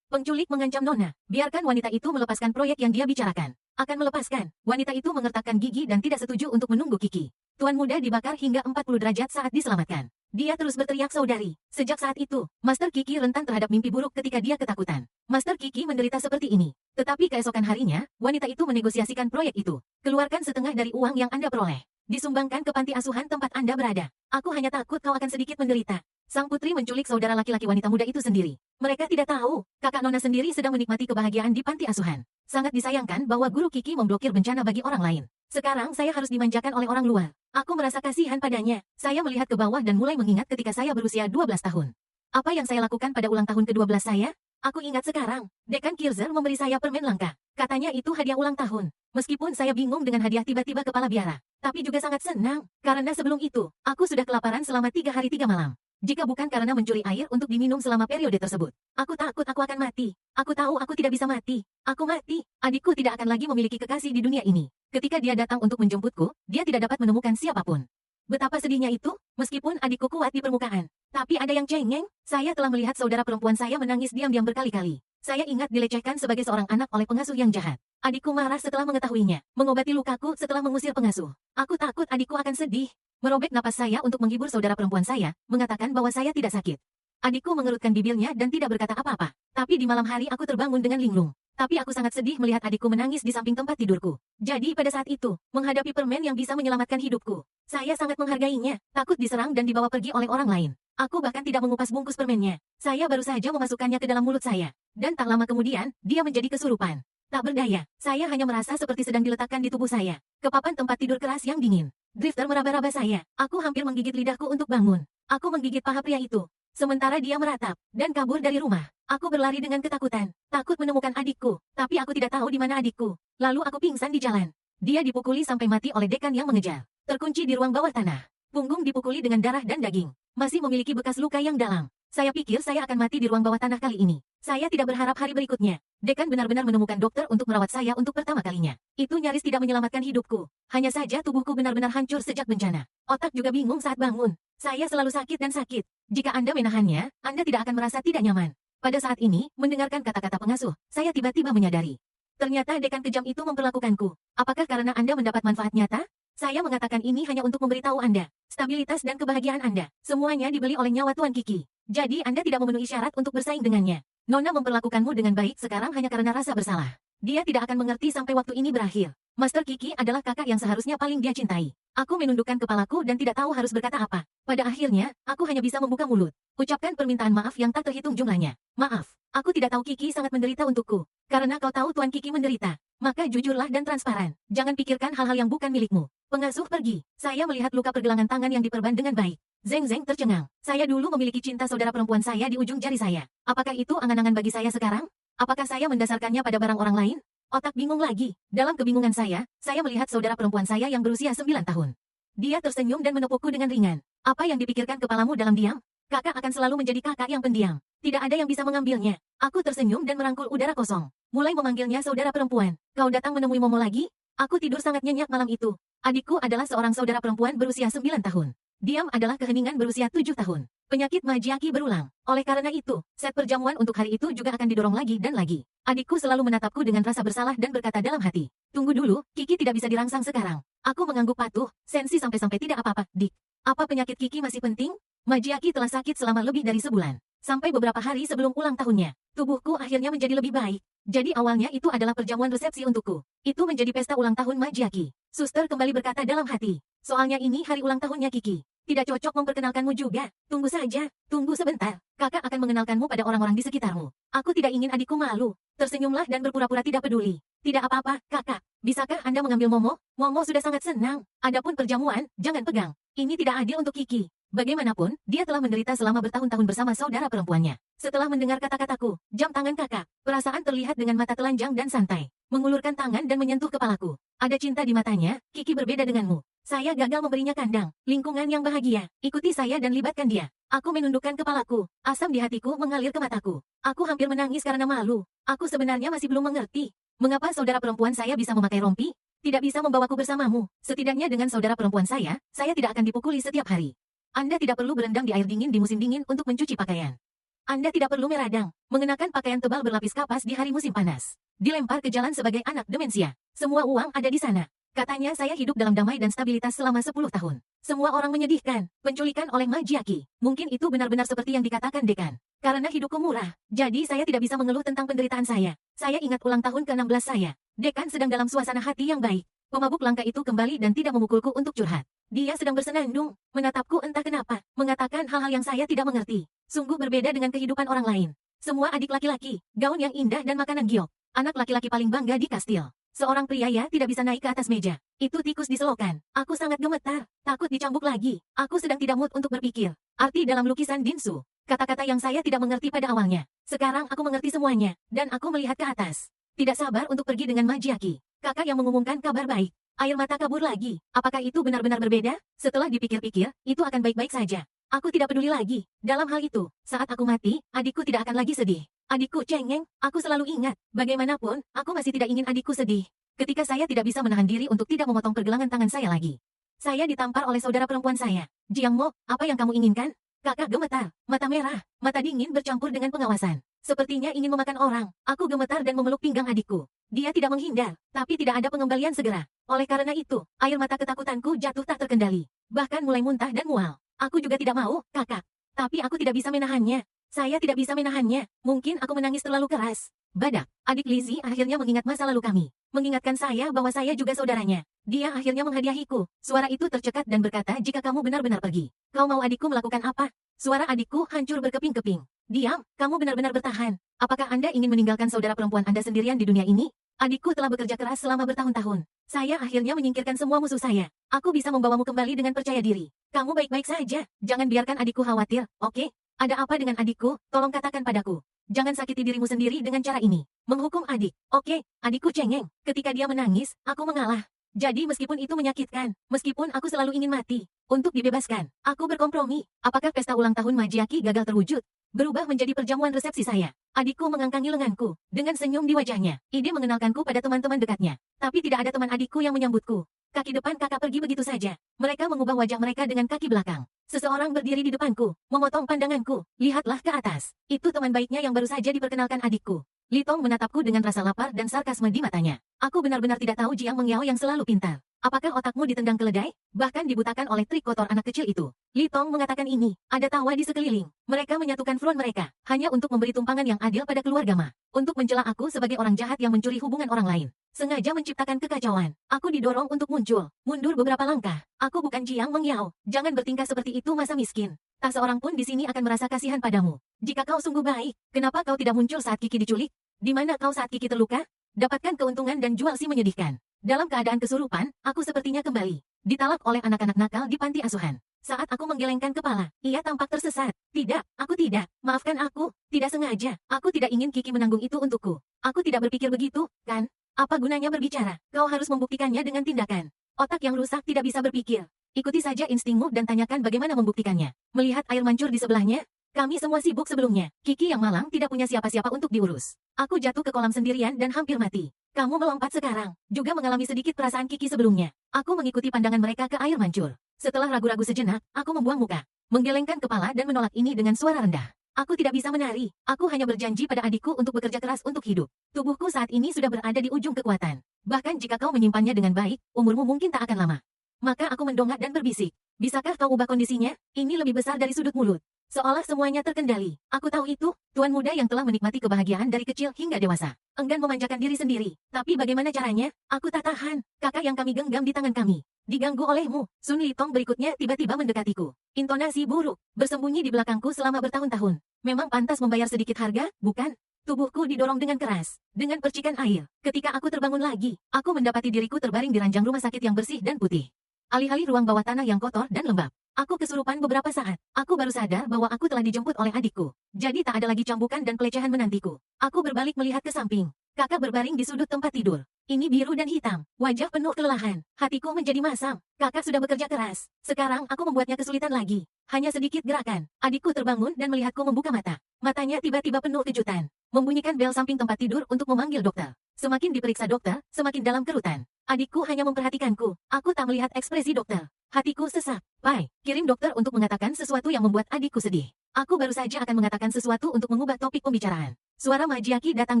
Penculik mengancam Nona. Biarkan wanita itu melepaskan proyek yang dia bicarakan. Akan melepaskan. Wanita itu mengertakkan gigi dan tidak setuju untuk menunggu Kiki. Tuan muda dibakar hingga 40 derajat saat diselamatkan. Dia terus berteriak saudari. Sejak saat itu, Master Kiki rentan terhadap mimpi buruk ketika dia ketakutan. Master Kiki menderita seperti ini. Tetapi keesokan harinya, wanita itu menegosiasikan proyek itu. Keluarkan setengah dari uang yang Anda peroleh. Disumbangkan ke panti asuhan tempat Anda berada. Aku hanya takut kau akan sedikit menderita. Sang putri menculik saudara laki-laki wanita muda itu sendiri. Mereka tidak tahu, kakak Nona sendiri sedang menikmati kebahagiaan di panti asuhan. Sangat disayangkan bahwa guru Kiki memblokir bencana bagi orang lain. Sekarang saya harus dimanjakan oleh orang luar. Aku merasa kasihan padanya. Saya melihat ke bawah dan mulai mengingat ketika saya berusia 12 tahun. Apa yang saya lakukan pada ulang tahun ke-12 saya? Aku ingat sekarang. Dekan Kirzer memberi saya permen langka. Katanya itu hadiah ulang tahun. Meskipun saya bingung dengan hadiah tiba-tiba kepala biara. Tapi juga sangat senang. Karena sebelum itu, aku sudah kelaparan selama 3 hari 3 malam. Jika bukan karena mencuri air untuk diminum selama periode tersebut. Aku takut aku akan mati. Aku tahu aku tidak bisa mati. Aku mati. Adikku tidak akan lagi memiliki kekasih di dunia ini. Ketika dia datang untuk menjemputku, dia tidak dapat menemukan siapapun. Betapa sedihnya itu, meskipun adikku kuat di permukaan. Tapi ada yang cengeng, saya telah melihat saudara perempuan saya menangis diam-diam berkali-kali. Saya ingat dilecehkan sebagai seorang anak oleh pengasuh yang jahat. Adikku marah setelah mengetahuinya, mengobati lukaku setelah mengusir pengasuh. Aku takut adikku akan sedih. Merobek napas saya untuk menghibur saudara perempuan saya, mengatakan bahwa saya tidak sakit. Adikku mengerutkan bibirnya dan tidak berkata apa-apa. Tapi di malam hari aku terbangun dengan linglung. Tapi aku sangat sedih melihat adikku menangis di samping tempat tidurku. Jadi pada saat itu, menghadapi permen yang bisa menyelamatkan hidupku. Saya sangat menghargainya, takut diserang dan dibawa pergi oleh orang lain. Aku bahkan tidak mengupas bungkus permennya. Saya baru saja memasukkannya ke dalam mulut saya. Dan tak lama kemudian, dia menjadi kesurupan. Tak berdaya, saya hanya merasa seperti sedang diletakkan di tubuh saya. Ke papan tempat tidur keras yang dingin. Drifter meraba-raba saya. Aku hampir menggigit lidahku untuk bangun. Aku menggigit paha pria itu. Sementara dia meratap dan kabur dari rumah. Aku berlari dengan ketakutan. Takut menemukan adikku. Tapi aku tidak tahu di mana adikku. Lalu aku pingsan di jalan. Dia dipukuli sampai mati oleh dekan yang mengejar. Terkunci di ruang bawah tanah. Punggung dipukuli dengan darah dan daging. Masih memiliki bekas luka yang dalam. Saya pikir saya akan mati di ruang bawah tanah kali ini. Saya tidak berharap hari berikutnya. Dekan benar-benar menemukan dokter untuk merawat saya untuk pertama kalinya. Itu nyaris tidak menyelamatkan hidupku. Hanya saja tubuhku benar-benar hancur sejak bencana. Otak juga bingung saat bangun. Saya selalu sakit dan sakit. Jika Anda menahannya, Anda tidak akan merasa tidak nyaman. Pada saat ini, mendengarkan kata-kata pengasuh, saya tiba-tiba menyadari. Ternyata dekan kejam itu memperlakukanku. Apakah karena Anda mendapat manfaat nyata? Saya mengatakan ini hanya untuk memberitahu Anda. Stabilitas dan kebahagiaan Anda. Semuanya dibeli oleh nyawa Tuan Kiki. Jadi Anda tidak memenuhi syarat untuk bersaing dengannya. Nona memperlakukanmu dengan baik sekarang hanya karena rasa bersalah. Dia tidak akan mengerti sampai waktu ini berakhir. Master Kiki adalah kakak yang seharusnya paling dia cintai. Aku menundukkan kepalaku dan tidak tahu harus berkata apa. Pada akhirnya, aku hanya bisa membuka mulut. Ucapkan permintaan maaf yang tak terhitung jumlahnya. Maaf, aku tidak tahu Kiki sangat menderita untukku. Karena kau tahu Tuan Kiki menderita. Maka jujurlah dan transparan. Jangan pikirkan hal-hal yang bukan milikmu. Pengasuh pergi. Saya melihat luka pergelangan tangan yang diperban dengan baik. Zeng Zeng tercengang. Saya dulu memiliki cinta saudara perempuan saya di ujung jari saya. Apakah itu angan-angan bagi saya sekarang? Apakah saya mendasarkannya pada barang orang lain? Otak bingung lagi. Dalam kebingungan saya melihat saudara perempuan saya yang berusia 9 tahun. Dia tersenyum dan menepukku dengan ringan. Apa yang dipikirkan kepalamu dalam diam? Kakak akan selalu menjadi kakak yang pendiam. Tidak ada yang bisa mengambilnya. Aku tersenyum dan merangkul udara kosong. Mulai memanggilnya saudara perempuan. Kau datang menemui Momo lagi? Aku tidur sangat nyenyak malam itu. Adikku adalah seorang saudara perempuan berusia 9 tahun. Diam adalah keheningan berusia 7 tahun. Penyakit Majiaki berulang. Oleh karena itu, set perjamuan untuk hari itu juga akan didorong lagi dan lagi. Adikku selalu menatapku dengan rasa bersalah dan berkata dalam hati. Tunggu dulu, Kiki tidak bisa dirangsang sekarang. Aku mengangguk patuh, sensi sampai-sampai tidak apa-apa, Dik. Apa penyakit Kiki masih penting? Majiaki telah sakit selama lebih dari sebulan. Sampai beberapa hari sebelum ulang tahunnya. Tubuhku akhirnya menjadi lebih baik. Jadi awalnya itu adalah perjamuan resepsi untukku. Itu menjadi pesta ulang tahun Majiaki. Suster kembali berkata dalam hati. Soalnya ini hari ulang tahunnya Kiki. Tidak cocok memperkenalkanmu juga. Tunggu saja, tunggu sebentar. Kakak akan mengenalkanmu pada orang-orang di sekitarmu. Aku tidak ingin adikku malu. Tersenyumlah dan berpura-pura tidak peduli. Tidak apa-apa, kakak. Bisakah Anda mengambil Momo? Momo sudah sangat senang. Adapun perjamuan, jangan pegang. Ini tidak adil untuk Kiki. Bagaimanapun, dia telah menderita selama bertahun-tahun bersama saudara perempuannya. Setelah mendengar kata-kataku, jam tangan kakak, perasaan terlihat dengan mata telanjang dan santai. Mengulurkan tangan dan menyentuh kepalaku. Ada cinta di matanya, Kiki berbeda denganmu. Saya gagal memberinya kandang, lingkungan yang bahagia. Ikuti saya dan libatkan dia. Aku menundukkan kepalaku. Asam di hatiku mengalir ke mataku. Aku hampir menangis karena malu. Aku sebenarnya masih belum mengerti. Mengapa saudara perempuan saya bisa memakai rompi? Tidak bisa membawaku bersamamu. Setidaknya dengan saudara perempuan saya tidak akan dipukuli setiap hari. Anda tidak perlu berendam di air dingin di musim dingin untuk mencuci pakaian. Anda tidak perlu meradang, mengenakan pakaian tebal berlapis kapas di hari musim panas. Dilempar ke jalan sebagai anak demensia. Semua uang ada di sana. Katanya saya hidup dalam damai dan stabilitas selama 10 tahun. Semua orang menyedihkan, penculikan oleh Majiaki. Mungkin itu benar-benar seperti yang dikatakan dekan. Karena hidupku murah, jadi saya tidak bisa mengeluh tentang penderitaan saya. Saya ingat ulang tahun ke-16 saya. Dekan sedang dalam suasana hati yang baik. Pemabuk langka itu kembali dan tidak memukulku untuk curhat. Dia sedang bersenandung, menatapku entah kenapa, mengatakan hal-hal yang saya tidak mengerti. Sungguh berbeda dengan kehidupan orang lain. Semua adik laki-laki, gaun yang indah dan makanan giok. Anak laki-laki paling bangga di kastil. Seorang pria tidak bisa naik ke atas meja. Itu tikus di selokan. Aku sangat gemetar, takut dicambuk lagi. Aku sedang tidak mood untuk berpikir. Arti dalam lukisan Dinsu. Kata-kata yang saya tidak mengerti pada awalnya. Sekarang aku mengerti semuanya, dan aku melihat ke atas. Tidak sabar untuk pergi dengan Majiaki. Kakak yang mengumumkan kabar baik. Air mata kabur lagi. Apakah itu benar-benar berbeda? Setelah dipikir-pikir, itu akan baik-baik saja. Aku tidak peduli lagi. Dalam hal itu, saat aku mati, adikku tidak akan lagi sedih. Adikku cengeng, aku selalu ingat. Bagaimanapun, aku masih tidak ingin adikku sedih. Ketika saya tidak bisa menahan diri untuk tidak memotong pergelangan tangan saya lagi. Saya ditampar oleh saudara perempuan saya. Jiang Mo, apa yang kamu inginkan? Kakak gemetar, mata merah, mata dingin bercampur dengan pengawasan. Sepertinya ingin memakan orang. Aku gemetar dan memeluk pinggang adikku. Dia tidak menghindar, tapi tidak ada pengembalian segera. Oleh karena itu, air mata ketakutanku jatuh tak terkendali. Bahkan mulai muntah dan mual. Aku juga tidak mau, kakak. Tapi aku tidak bisa menahannya. Saya tidak bisa menahannya. Mungkin aku menangis terlalu keras. Badak, adik Lizzie akhirnya mengingat masa lalu kami. Mengingatkan saya bahwa saya juga saudaranya. Dia akhirnya menghadiahiku. Suara itu tercekat dan berkata jika kamu benar-benar pergi. Kau mau adikku melakukan apa? Suara adikku hancur berkeping-keping. Diam, kamu benar-benar bertahan. Apakah Anda ingin meninggalkan saudara perempuan Anda sendirian di dunia ini? Adikku telah bekerja keras selama bertahun-tahun. Saya akhirnya menyingkirkan semua musuh saya. Aku bisa membawamu kembali dengan percaya diri. Kamu baik-baik saja. Jangan biarkan adikku khawatir, oke? Ada apa dengan adikku? Tolong katakan padaku. Jangan sakiti dirimu sendiri dengan cara ini. Menghukum adik. Oke, adikku cengeng. Ketika dia menangis, aku mengalah. Jadi meskipun itu menyakitkan, meskipun aku selalu ingin mati, untuk dibebaskan, aku berkompromi. Apakah pesta ulang tahun Majiaki gagal terwujud? Berubah menjadi perjamuan resepsi saya. Adikku mengangkangi lenganku, dengan senyum di wajahnya. Ide mengenalkanku pada teman-teman dekatnya. Tapi tidak ada teman adikku yang menyambutku. Kaki depan kakak pergi begitu saja. Mereka mengubah wajah mereka dengan kaki belakang. Seseorang berdiri di depanku, memotong pandanganku. Lihatlah ke atas. Itu teman baiknya yang baru saja diperkenalkan adikku. Li Tong menatapku dengan rasa lapar dan sarkasme di matanya. Aku benar-benar tidak tahu Jiang Mengyao yang selalu pintar. Apakah otakmu ditendang keledai? Bahkan dibutakan oleh trik kotor anak kecil itu. Li Tong mengatakan ini. Ada tawa di sekeliling. Mereka menyatukan front mereka. Hanya untuk memberi tumpangan yang adil pada keluarga Ma. Untuk mencela aku sebagai orang jahat yang mencuri hubungan orang lain. Sengaja menciptakan kekacauan. Aku didorong untuk muncul. Mundur beberapa langkah. Aku bukan Jiang Mengyao. Jangan bertingkah seperti itu masa miskin. Tak seorang pun di sini akan merasa kasihan padamu. Jika kau sungguh baik, kenapa kau tidak muncul saat Kiki diculik? Di mana kau saat Kiki terluka? Dapatkan keuntungan dan jual si menyedihkan. Dalam keadaan kesurupan, aku sepertinya kembali. Ditalak oleh anak-anak nakal di panti asuhan. Saat aku menggelengkan kepala, ia tampak tersesat. Tidak, aku tidak. Maafkan aku. Tidak sengaja. Aku tidak ingin Kiki menanggung itu untukku. Aku tidak berpikir begitu, kan? Apa gunanya berbicara? Kau harus membuktikannya dengan tindakan. Otak yang rusak tidak bisa berpikir. Ikuti saja instingmu dan tanyakan bagaimana membuktikannya. Melihat air mancur di sebelahnya, kami semua sibuk sebelumnya. Kiki yang malang tidak punya siapa-siapa untuk diurus. Aku jatuh ke kolam sendirian dan hampir mati. Kamu melompat sekarang, juga mengalami sedikit perasaan Kiki sebelumnya. Aku mengikuti pandangan mereka ke air mancur. Setelah ragu-ragu sejenak, aku membuang muka. Menggelengkan kepala dan menolak ini dengan suara rendah. Aku tidak bisa menari. Aku hanya berjanji pada adikku untuk bekerja keras untuk hidup. Tubuhku saat ini sudah berada di ujung kekuatan. Bahkan jika kau menyimpannya dengan baik, umurmu mungkin tak akan lama. Maka aku mendongak dan berbisik. Bisakah kau ubah kondisinya? Ini lebih besar dari sudut mulut. Seolah semuanya terkendali. Aku tahu itu, tuan muda yang telah menikmati kebahagiaan dari kecil hingga dewasa. enggan memanjakan diri sendiri. Tapi bagaimana caranya? Aku tak tahan. Kakak yang kami genggam di tangan kami diganggu olehmu. Sun Litong berikutnya tiba-tiba mendekatiku. Intonasi buruk, bersembunyi di belakangku selama bertahun-tahun. Memang pantas membayar sedikit harga, bukan? Tubuhku didorong dengan keras, dengan percikan air. Ketika aku terbangun lagi, aku mendapati diriku terbaring di ranjang rumah sakit yang bersih dan putih. Alih-alih ruang bawah tanah yang kotor dan lembab. Aku kesurupan beberapa saat. Aku baru sadar bahwa aku telah dijemput oleh adikku. Jadi tak ada lagi cambukan dan pelecehan menantiku. Aku berbalik melihat ke samping. Kakak berbaring di sudut tempat tidur. Ini biru dan hitam. Wajah penuh kelelahan. Hatiku menjadi masam. Kakak sudah bekerja keras. Sekarang aku membuatnya kesulitan lagi. Hanya sedikit gerakan. Adikku terbangun dan melihatku membuka mata. Matanya tiba-tiba penuh kejutan. Membunyikan bel samping tempat tidur untuk memanggil dokter. Semakin diperiksa dokter, semakin dalam kerutan. Adikku hanya memperhatikanku. Aku tak melihat ekspresi dokter. Hatiku sesak. Pai, kirim dokter untuk mengatakan sesuatu yang membuat adikku sedih. Aku baru saja akan mengatakan sesuatu untuk mengubah topik pembicaraan. Suara Majiaki datang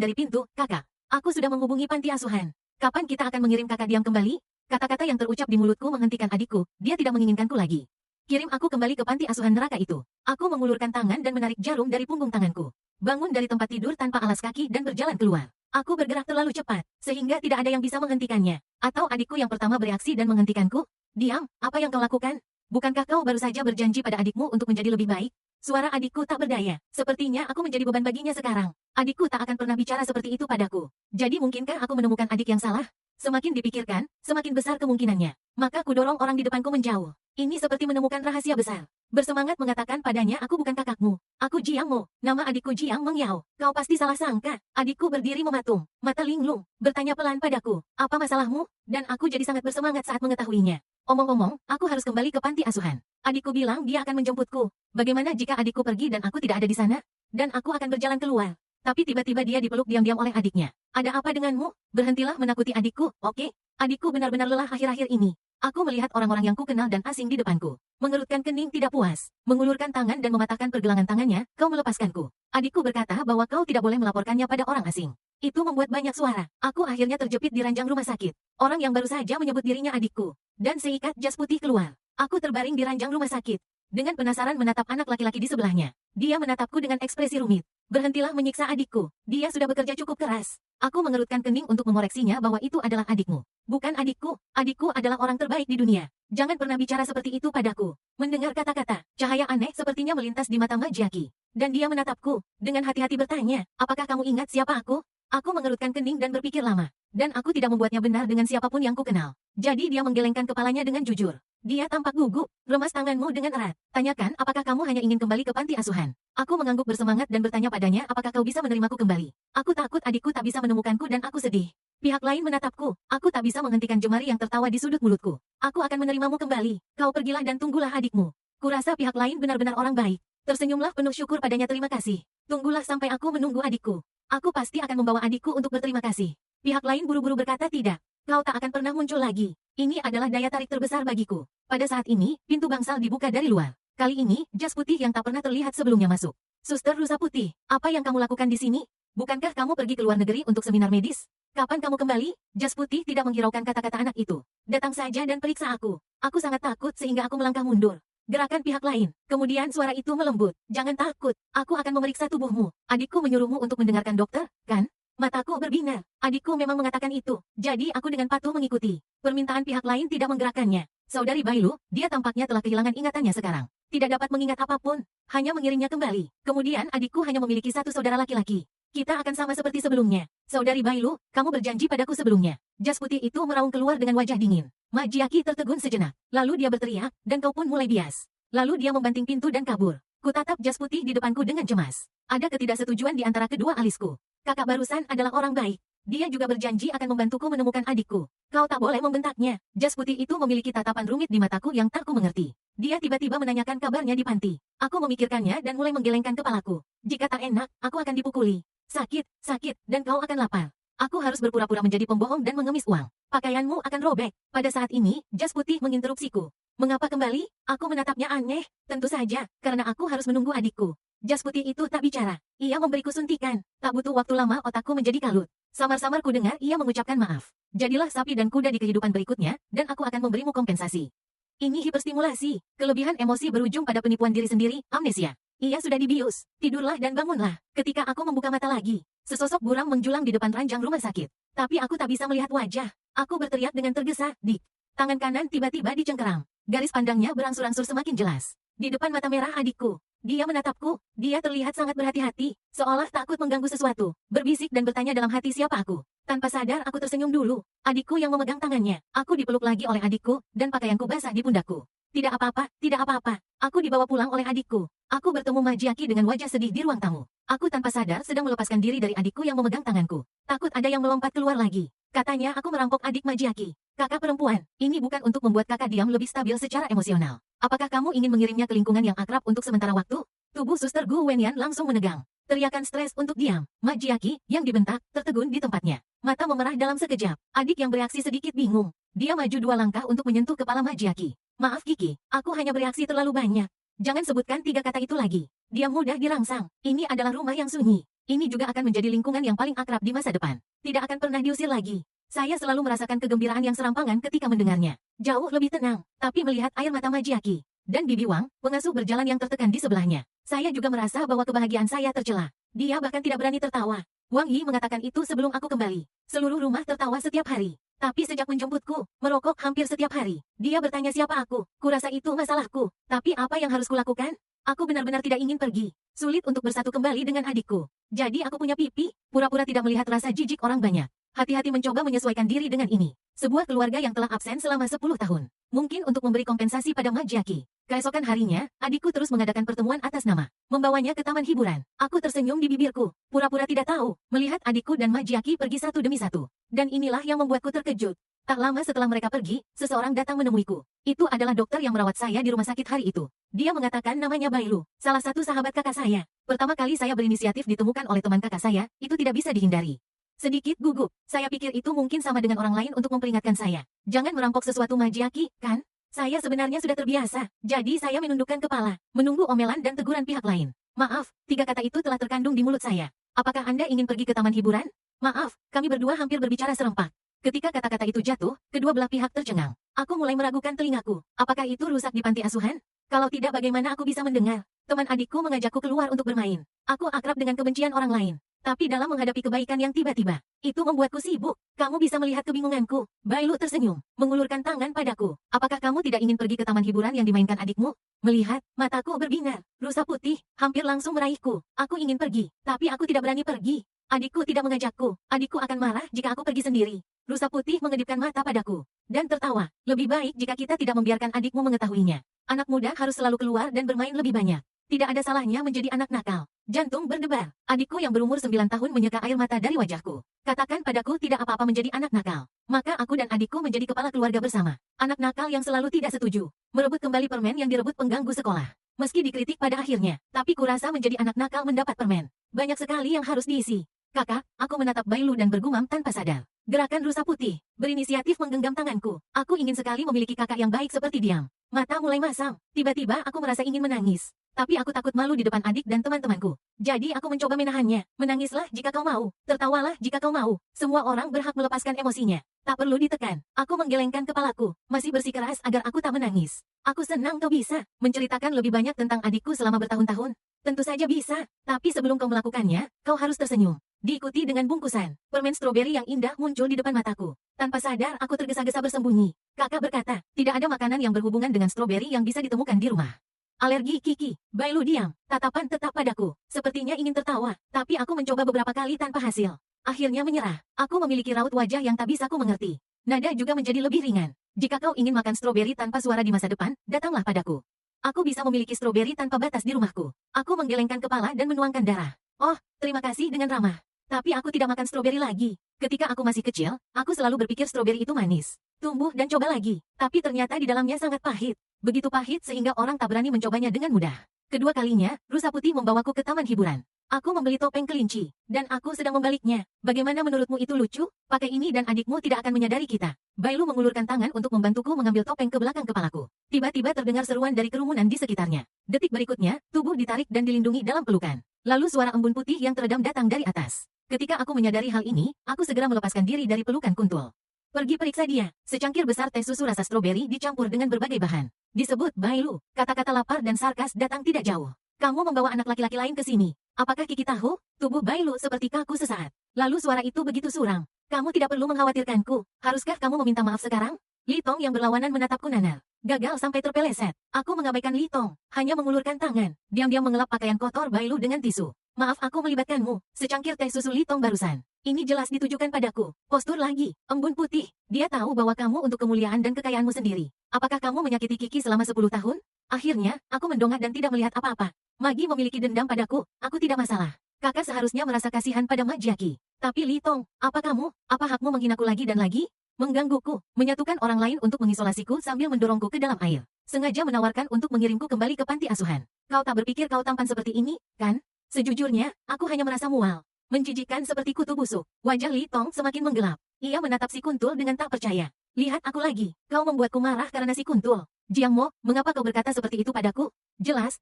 dari pintu. Kakak, aku sudah menghubungi panti asuhan. Kapan kita akan mengirim kakak diam kembali? Kata-kata yang terucap di mulutku menghentikan adikku. Dia tidak menginginkanku lagi. Kirim aku kembali ke panti asuhan neraka itu. Aku mengulurkan tangan dan menarik jarum dari punggung tanganku. Bangun dari tempat tidur tanpa alas kaki dan berjalan keluar. Aku bergerak terlalu cepat, sehingga tidak ada yang bisa menghentikannya. Atau adikku yang pertama bereaksi dan menghentikanku? Diam, apa yang kau lakukan? Bukankah kau baru saja berjanji pada adikmu untuk menjadi lebih baik? Suara adikku tak berdaya. Sepertinya aku menjadi beban baginya sekarang. Adikku tak akan pernah bicara seperti itu padaku. Jadi mungkinkah aku menemukan adik yang salah? Semakin dipikirkan, semakin besar kemungkinannya. Maka kudorong orang di depanku menjauh. Ini seperti menemukan rahasia besar. Bersemangat mengatakan padanya aku bukan kakakmu. Aku Jiang Mo. Nama adikku Jiang Mengyao. Kau pasti salah sangka. Adikku berdiri mematung. Mata linglung. Bertanya pelan padaku. Apa masalahmu? Dan aku jadi sangat bersemangat saat mengetahuinya. Omong-omong, aku harus kembali ke panti asuhan. Adikku bilang dia akan menjemputku. Bagaimana jika adikku pergi dan aku tidak ada di sana? Dan aku akan berjalan keluar. Tapi tiba-tiba dia dipeluk diam-diam oleh adiknya. Ada apa denganmu? Berhentilah menakuti adikku, oke? Adikku benar-benar lelah akhir-akhir ini. Aku melihat orang-orang yang kukenal dan asing di depanku. Mengerutkan kening tidak puas. Mengulurkan tangan dan mematahkan pergelangan tangannya, kau melepaskanku. Adikku berkata bahwa kau tidak boleh melaporkannya pada orang asing. Itu membuat banyak suara. Aku akhirnya terjepit di ranjang rumah sakit. Orang yang baru saja menyebut dirinya adikku. Dan seikat jas putih keluar. Aku terbaring di ranjang rumah sakit. Dengan penasaran menatap anak laki-laki di sebelahnya. Dia menatapku dengan ekspresi rumit. Berhentilah menyiksa adikku. Dia sudah bekerja cukup keras. Aku mengerutkan kening untuk mengoreksinya bahwa itu adalah adikmu. Bukan adikku. Adikku adalah orang terbaik di dunia. Jangan pernah bicara seperti itu padaku. Mendengar kata-kata, cahaya aneh sepertinya melintas di mata Majiaki. Dan dia menatapku. Dengan hati-hati bertanya, apakah kamu ingat siapa aku? Aku mengerutkan kening dan berpikir lama. Dan aku tidak membuatnya benar dengan siapapun yang kukenal. Jadi dia menggelengkan kepalanya dengan jujur. Dia tampak gugup. Remas tanganmu dengan erat. Tanyakan apakah kamu hanya ingin kembali ke panti asuhan. Aku mengangguk bersemangat dan bertanya padanya apakah kau bisa menerimaku kembali. Aku takut adikku tak bisa menemukanku dan aku sedih. Pihak lain menatapku. Aku tak bisa menghentikan jemari yang tertawa di sudut mulutku. Aku akan menerimamu kembali. Kau pergilah dan tunggulah adikmu. Kurasa pihak lain benar-benar orang baik. Tersenyumlah penuh syukur padanya terima kasih. Tunggulah sampai aku menunggu adikku. Aku pasti akan membawa adikku untuk berterima kasih. Pihak lain buru-buru berkata tidak. Kau tak akan pernah muncul lagi. Ini adalah daya tarik terbesar bagiku. Pada saat ini, pintu bangsal dibuka dari luar. Kali ini, jas putih yang tak pernah terlihat sebelumnya masuk. Suster Rusa Putih, apa yang kamu lakukan di sini? Bukankah kamu pergi ke luar negeri untuk seminar medis? Kapan kamu kembali? Jas putih tidak menghiraukan kata-kata anak itu. Datang saja dan periksa aku. Aku sangat takut sehingga aku melangkah mundur. Gerakan pihak lain. Kemudian suara itu melembut. Jangan takut. Aku akan memeriksa tubuhmu. Adikku menyuruhmu untuk mendengarkan dokter, kan? Mataku berbinar. Adikku memang mengatakan itu. Jadi aku dengan patuh mengikuti. Permintaan pihak lain tidak menggerakkannya. Saudari Bailu, dia tampaknya telah kehilangan ingatannya sekarang. Tidak dapat mengingat apapun. Hanya mengirimnya kembali. Kemudian adikku hanya memiliki satu saudara laki-laki. Kita akan sama seperti sebelumnya. Saudari Bailu, kamu berjanji padaku sebelumnya. Jas putih itu meraung keluar dengan wajah dingin. Majiaki tertegun sejenak. Lalu dia berteriak, dan kau pun mulai bias. Lalu dia membanting pintu dan kabur. Kutatap jas putih di depanku dengan cemas. Ada ketidaksetujuan di antara kedua alisku. Kakak barusan adalah orang baik. Dia juga berjanji akan membantuku menemukan adikku. Kau tak boleh membentaknya. Jas putih itu memiliki tatapan rumit di mataku yang tak ku mengerti. Dia tiba-tiba menanyakan kabarnya di panti. Aku memikirkannya dan mulai menggelengkan kepalaku. Jika tak enak, aku akan dipukuli. Sakit, sakit, dan kau akan lapar. Aku harus berpura-pura menjadi pembohong dan mengemis uang. Pakaianmu akan robek. Pada saat ini, jas putih menginterupsiku. Mengapa kembali? Aku menatapnya aneh. Tentu saja, karena aku harus menunggu adikku. Jas putih itu tak bicara. Ia memberiku suntikan. Tak butuh waktu lama otakku menjadi kalut. Samar-samar ku dengar ia mengucapkan maaf. Jadilah sapi dan kuda di kehidupan berikutnya, dan aku akan memberimu kompensasi. Ini hiperstimulasi. Kelebihan emosi berujung pada penipuan diri sendiri, amnesia. Ia sudah dibius. Tidurlah dan bangunlah. Ketika aku membuka mata lagi, sesosok buram menjulang di depan ranjang rumah sakit. Tapi aku tak bisa melihat wajah. Aku berteriak dengan tergesa, Dik. Tangan kanan tiba-tiba dicengkeram. Garis pandangnya berangsur-angsur semakin jelas. Di depan mata merah adikku. Dia menatapku. Dia terlihat sangat berhati-hati, seolah takut mengganggu sesuatu. Berbisik dan bertanya dalam hati siapa aku. Tanpa sadar aku tersenyum dulu. Adikku yang memegang tangannya. Aku dipeluk lagi oleh adikku, dan pakaianku basah di pundakku. Tidak apa-apa, tidak apa-apa. Aku dibawa pulang oleh adikku. Aku bertemu Majiaki dengan wajah sedih di ruang tamu. Aku tanpa sadar sedang melepaskan diri dari adikku yang memegang tanganku. Takut ada yang melompat keluar lagi. Katanya aku merampok adik Majiaki. Kakak perempuan, ini bukan untuk membuat kakak diam lebih stabil secara emosional. Apakah kamu ingin mengirimnya ke lingkungan yang akrab untuk sementara waktu? Tubuh suster Gu Wenyan langsung menegang. Teriakan stres untuk diam. Majiaki, yang dibentak, tertegun di tempatnya. Mata memerah dalam sekejap. Adik yang bereaksi sedikit bingung. Dia maju 2 langkah untuk menyentuh kepala Majiaki. Maaf Kiki, aku hanya bereaksi terlalu banyak. Jangan sebutkan 3 kata itu lagi. Dia mudah dirangsang. Ini adalah rumah yang sunyi. Ini juga akan menjadi lingkungan yang paling akrab di masa depan. Tidak akan pernah diusir lagi. Saya selalu merasakan kegembiraan yang serampangan ketika mendengarnya. Jauh lebih tenang, tapi melihat air mata Majiaki dan Bibi Wang, pengasuh berjalan yang tertekan di sebelahnya. Saya juga merasa bahwa kebahagiaan saya tercela. Dia bahkan tidak berani tertawa. Wang Yi mengatakan itu sebelum aku kembali. Seluruh rumah tertawa setiap hari. Tapi sejak menjemputku, merokok hampir setiap hari. Dia bertanya siapa aku. Kurasa itu masalahku. Tapi apa yang harus kulakukan? Aku benar-benar tidak ingin pergi. Sulit untuk bersatu kembali dengan adikku. Jadi aku punya pipi, pura-pura tidak melihat rasa jijik orang banyak. Hati-hati mencoba menyesuaikan diri dengan ini. Sebuah keluarga yang telah absen selama 10 tahun. Mungkin untuk memberi kompensasi pada Majiaki. Keesokan harinya, adikku terus mengadakan pertemuan atas nama. Membawanya ke taman hiburan. Aku tersenyum di bibirku. Pura-pura tidak tahu. Melihat adikku dan Majiaki pergi satu demi satu. Dan inilah yang membuatku terkejut. Tak lama setelah mereka pergi, seseorang datang menemuiku. Itu adalah dokter yang merawat saya di rumah sakit hari itu. Dia mengatakan namanya Bailu, salah satu sahabat kakak saya. Pertama kali saya berinisiatif ditemukan oleh teman kakak saya, itu tidak bisa dihindari. Sedikit gugup, saya pikir itu mungkin sama dengan orang lain untuk memperingatkan saya. Jangan merampok sesuatu Majiaki, kan? Saya sebenarnya sudah terbiasa, jadi saya menundukkan kepala, menunggu omelan dan teguran pihak lain. Maaf, 3 kata itu telah terkandung di mulut saya. Apakah Anda ingin pergi ke taman hiburan? Maaf, kami berdua hampir berbicara serempak. Ketika kata-kata itu jatuh, kedua belah pihak tercengang. Aku mulai meragukan telingaku. Apakah itu rusak di panti asuhan? Kalau tidak bagaimana aku bisa mendengar? Teman adikku mengajakku keluar untuk bermain. Aku akrab dengan kebencian orang lain. Tapi dalam menghadapi kebaikan yang tiba-tiba, itu membuatku sibuk. Kamu bisa melihat kebingunganku. Bailu tersenyum, mengulurkan tangan padaku. Apakah kamu tidak ingin pergi ke taman hiburan yang dimainkan adikmu? Melihat, mataku berbinar. Rusa putih, hampir langsung meraihku. Aku ingin pergi, tapi aku tidak berani pergi. Adikku tidak mengajakku. Adikku akan marah jika aku pergi sendiri. Rusa putih mengedipkan mata padaku. Dan tertawa. Lebih baik jika kita tidak membiarkan adikmu mengetahuinya. Anak muda harus selalu keluar dan bermain lebih banyak. Tidak ada salahnya menjadi anak nakal. Jantung berdebar. Adikku yang berumur 9 tahun menyeka air mata dari wajahku. Katakan padaku tidak apa-apa menjadi anak nakal. Maka aku dan adikku menjadi kepala keluarga bersama. Anak nakal yang selalu tidak setuju. Merebut kembali permen yang direbut pengganggu sekolah. Meski dikritik pada akhirnya, tapi kurasa menjadi anak nakal mendapat permen. Banyak sekali yang harus diisi. Kakak, aku menatap Bailu dan bergumam tanpa sadar. Gerakan rusa putih, berinisiatif menggenggam tanganku. Aku ingin sekali memiliki kakak yang baik seperti Diam. Mata mulai masam. Tiba-tiba aku merasa ingin menangis. Tapi aku takut malu di depan adik dan teman-temanku. Jadi aku mencoba menahannya. Menangislah jika kau mau. Tertawalah jika kau mau. Semua orang berhak melepaskan emosinya. Tak perlu ditekan. Aku menggelengkan kepalaku. Masih bersikeras agar aku tak menangis. Aku senang kau bisa menceritakan lebih banyak tentang adikku selama bertahun-tahun. Tentu saja bisa. Tapi sebelum kau melakukannya, kau harus tersenyum. Diikuti dengan bungkusan. Permen stroberi yang indah muncul di depan mataku. Tanpa sadar aku tergesa-gesa bersembunyi. Kakak berkata, tidak ada makanan yang berhubungan dengan stroberi yang bisa ditemukan di rumah. Alergi Kiki. Bailu diam. Tatapan tetap padaku. Sepertinya ingin tertawa. Tapi aku mencoba beberapa kali tanpa hasil. Akhirnya menyerah. Aku memiliki raut wajah yang tak bisa ku mengerti. Nada juga menjadi lebih ringan. Jika kau ingin makan stroberi tanpa suara di masa depan, datanglah padaku. Aku bisa memiliki stroberi tanpa batas di rumahku. Aku menggelengkan kepala dan menuangkan darah. Oh, terima kasih dengan ramah. Tapi aku tidak makan stroberi lagi. Ketika aku masih kecil, aku selalu berpikir stroberi itu manis. Tumbuh dan coba lagi. Tapi ternyata di dalamnya sangat pahit. Begitu pahit sehingga orang tak berani mencobanya dengan mudah. Kedua kalinya, rusa putih membawaku ke taman hiburan. Aku membeli topeng kelinci. Dan aku sedang membaliknya. Bagaimana menurutmu itu lucu? Pakai ini dan adikmu tidak akan menyadari kita. Bailu mengulurkan tangan untuk membantuku mengambil topeng ke belakang kepalaku. Tiba-tiba terdengar seruan dari kerumunan di sekitarnya. Detik berikutnya, tubuh ditarik dan dilindungi dalam pelukan. Lalu suara embun putih yang teredam datang dari atas. Ketika aku menyadari hal ini, aku segera melepaskan diri dari pelukan kuntul. Pergi periksa dia. Secangkir besar teh susu rasa stroberi dicampur dengan berbagai bahan. Disebut Bailu. Kata-kata lapar dan sarkas datang tidak jauh. Kamu membawa anak laki-laki lain ke sini. Apakah Kiki tahu? Tubuh Bailu seperti kaku sesaat. Lalu suara itu begitu suram. Kamu tidak perlu mengkhawatirkanku. Haruskah kamu meminta maaf sekarang? Li Tong yang berlawanan menatapku nanar. Gagal sampai terpeleset. Aku mengabaikan Li Tong. Hanya mengulurkan tangan. Diam-diam mengelap pakaian kotor Bailu dengan tisu. Maaf aku melibatkanmu. Secangkir teh susu Li Tong barusan. Ini jelas ditujukan padaku. Postur lagi. Embun putih. Dia tahu bahwa kamu untuk kemuliaan dan kekayaanmu sendiri. Apakah kamu menyakiti Kiki selama 10 tahun? Akhirnya, aku mendongak dan tidak melihat apa-apa. Magi memiliki dendam padaku. Aku tidak masalah. Kakak seharusnya merasa kasihan pada Majiaki. Tapi Li Tong, apa kamu? Apa hakmu menghinaku lagi dan lagi? Menggangguku, menyatukan orang lain untuk mengisolasiku sambil mendorongku ke dalam air. Sengaja menawarkan untuk mengirimku kembali ke panti asuhan. Kau tak berpikir kau tampan seperti ini, kan? Sejujurnya, aku hanya merasa mual. Menjijikan seperti kutu busuk. Wajah Li Tong semakin menggelap. Ia menatap si kuntul dengan tak percaya. Lihat aku lagi. Kau membuatku marah karena si kuntul. Jiang Mo, mengapa kau berkata seperti itu padaku? Jelas,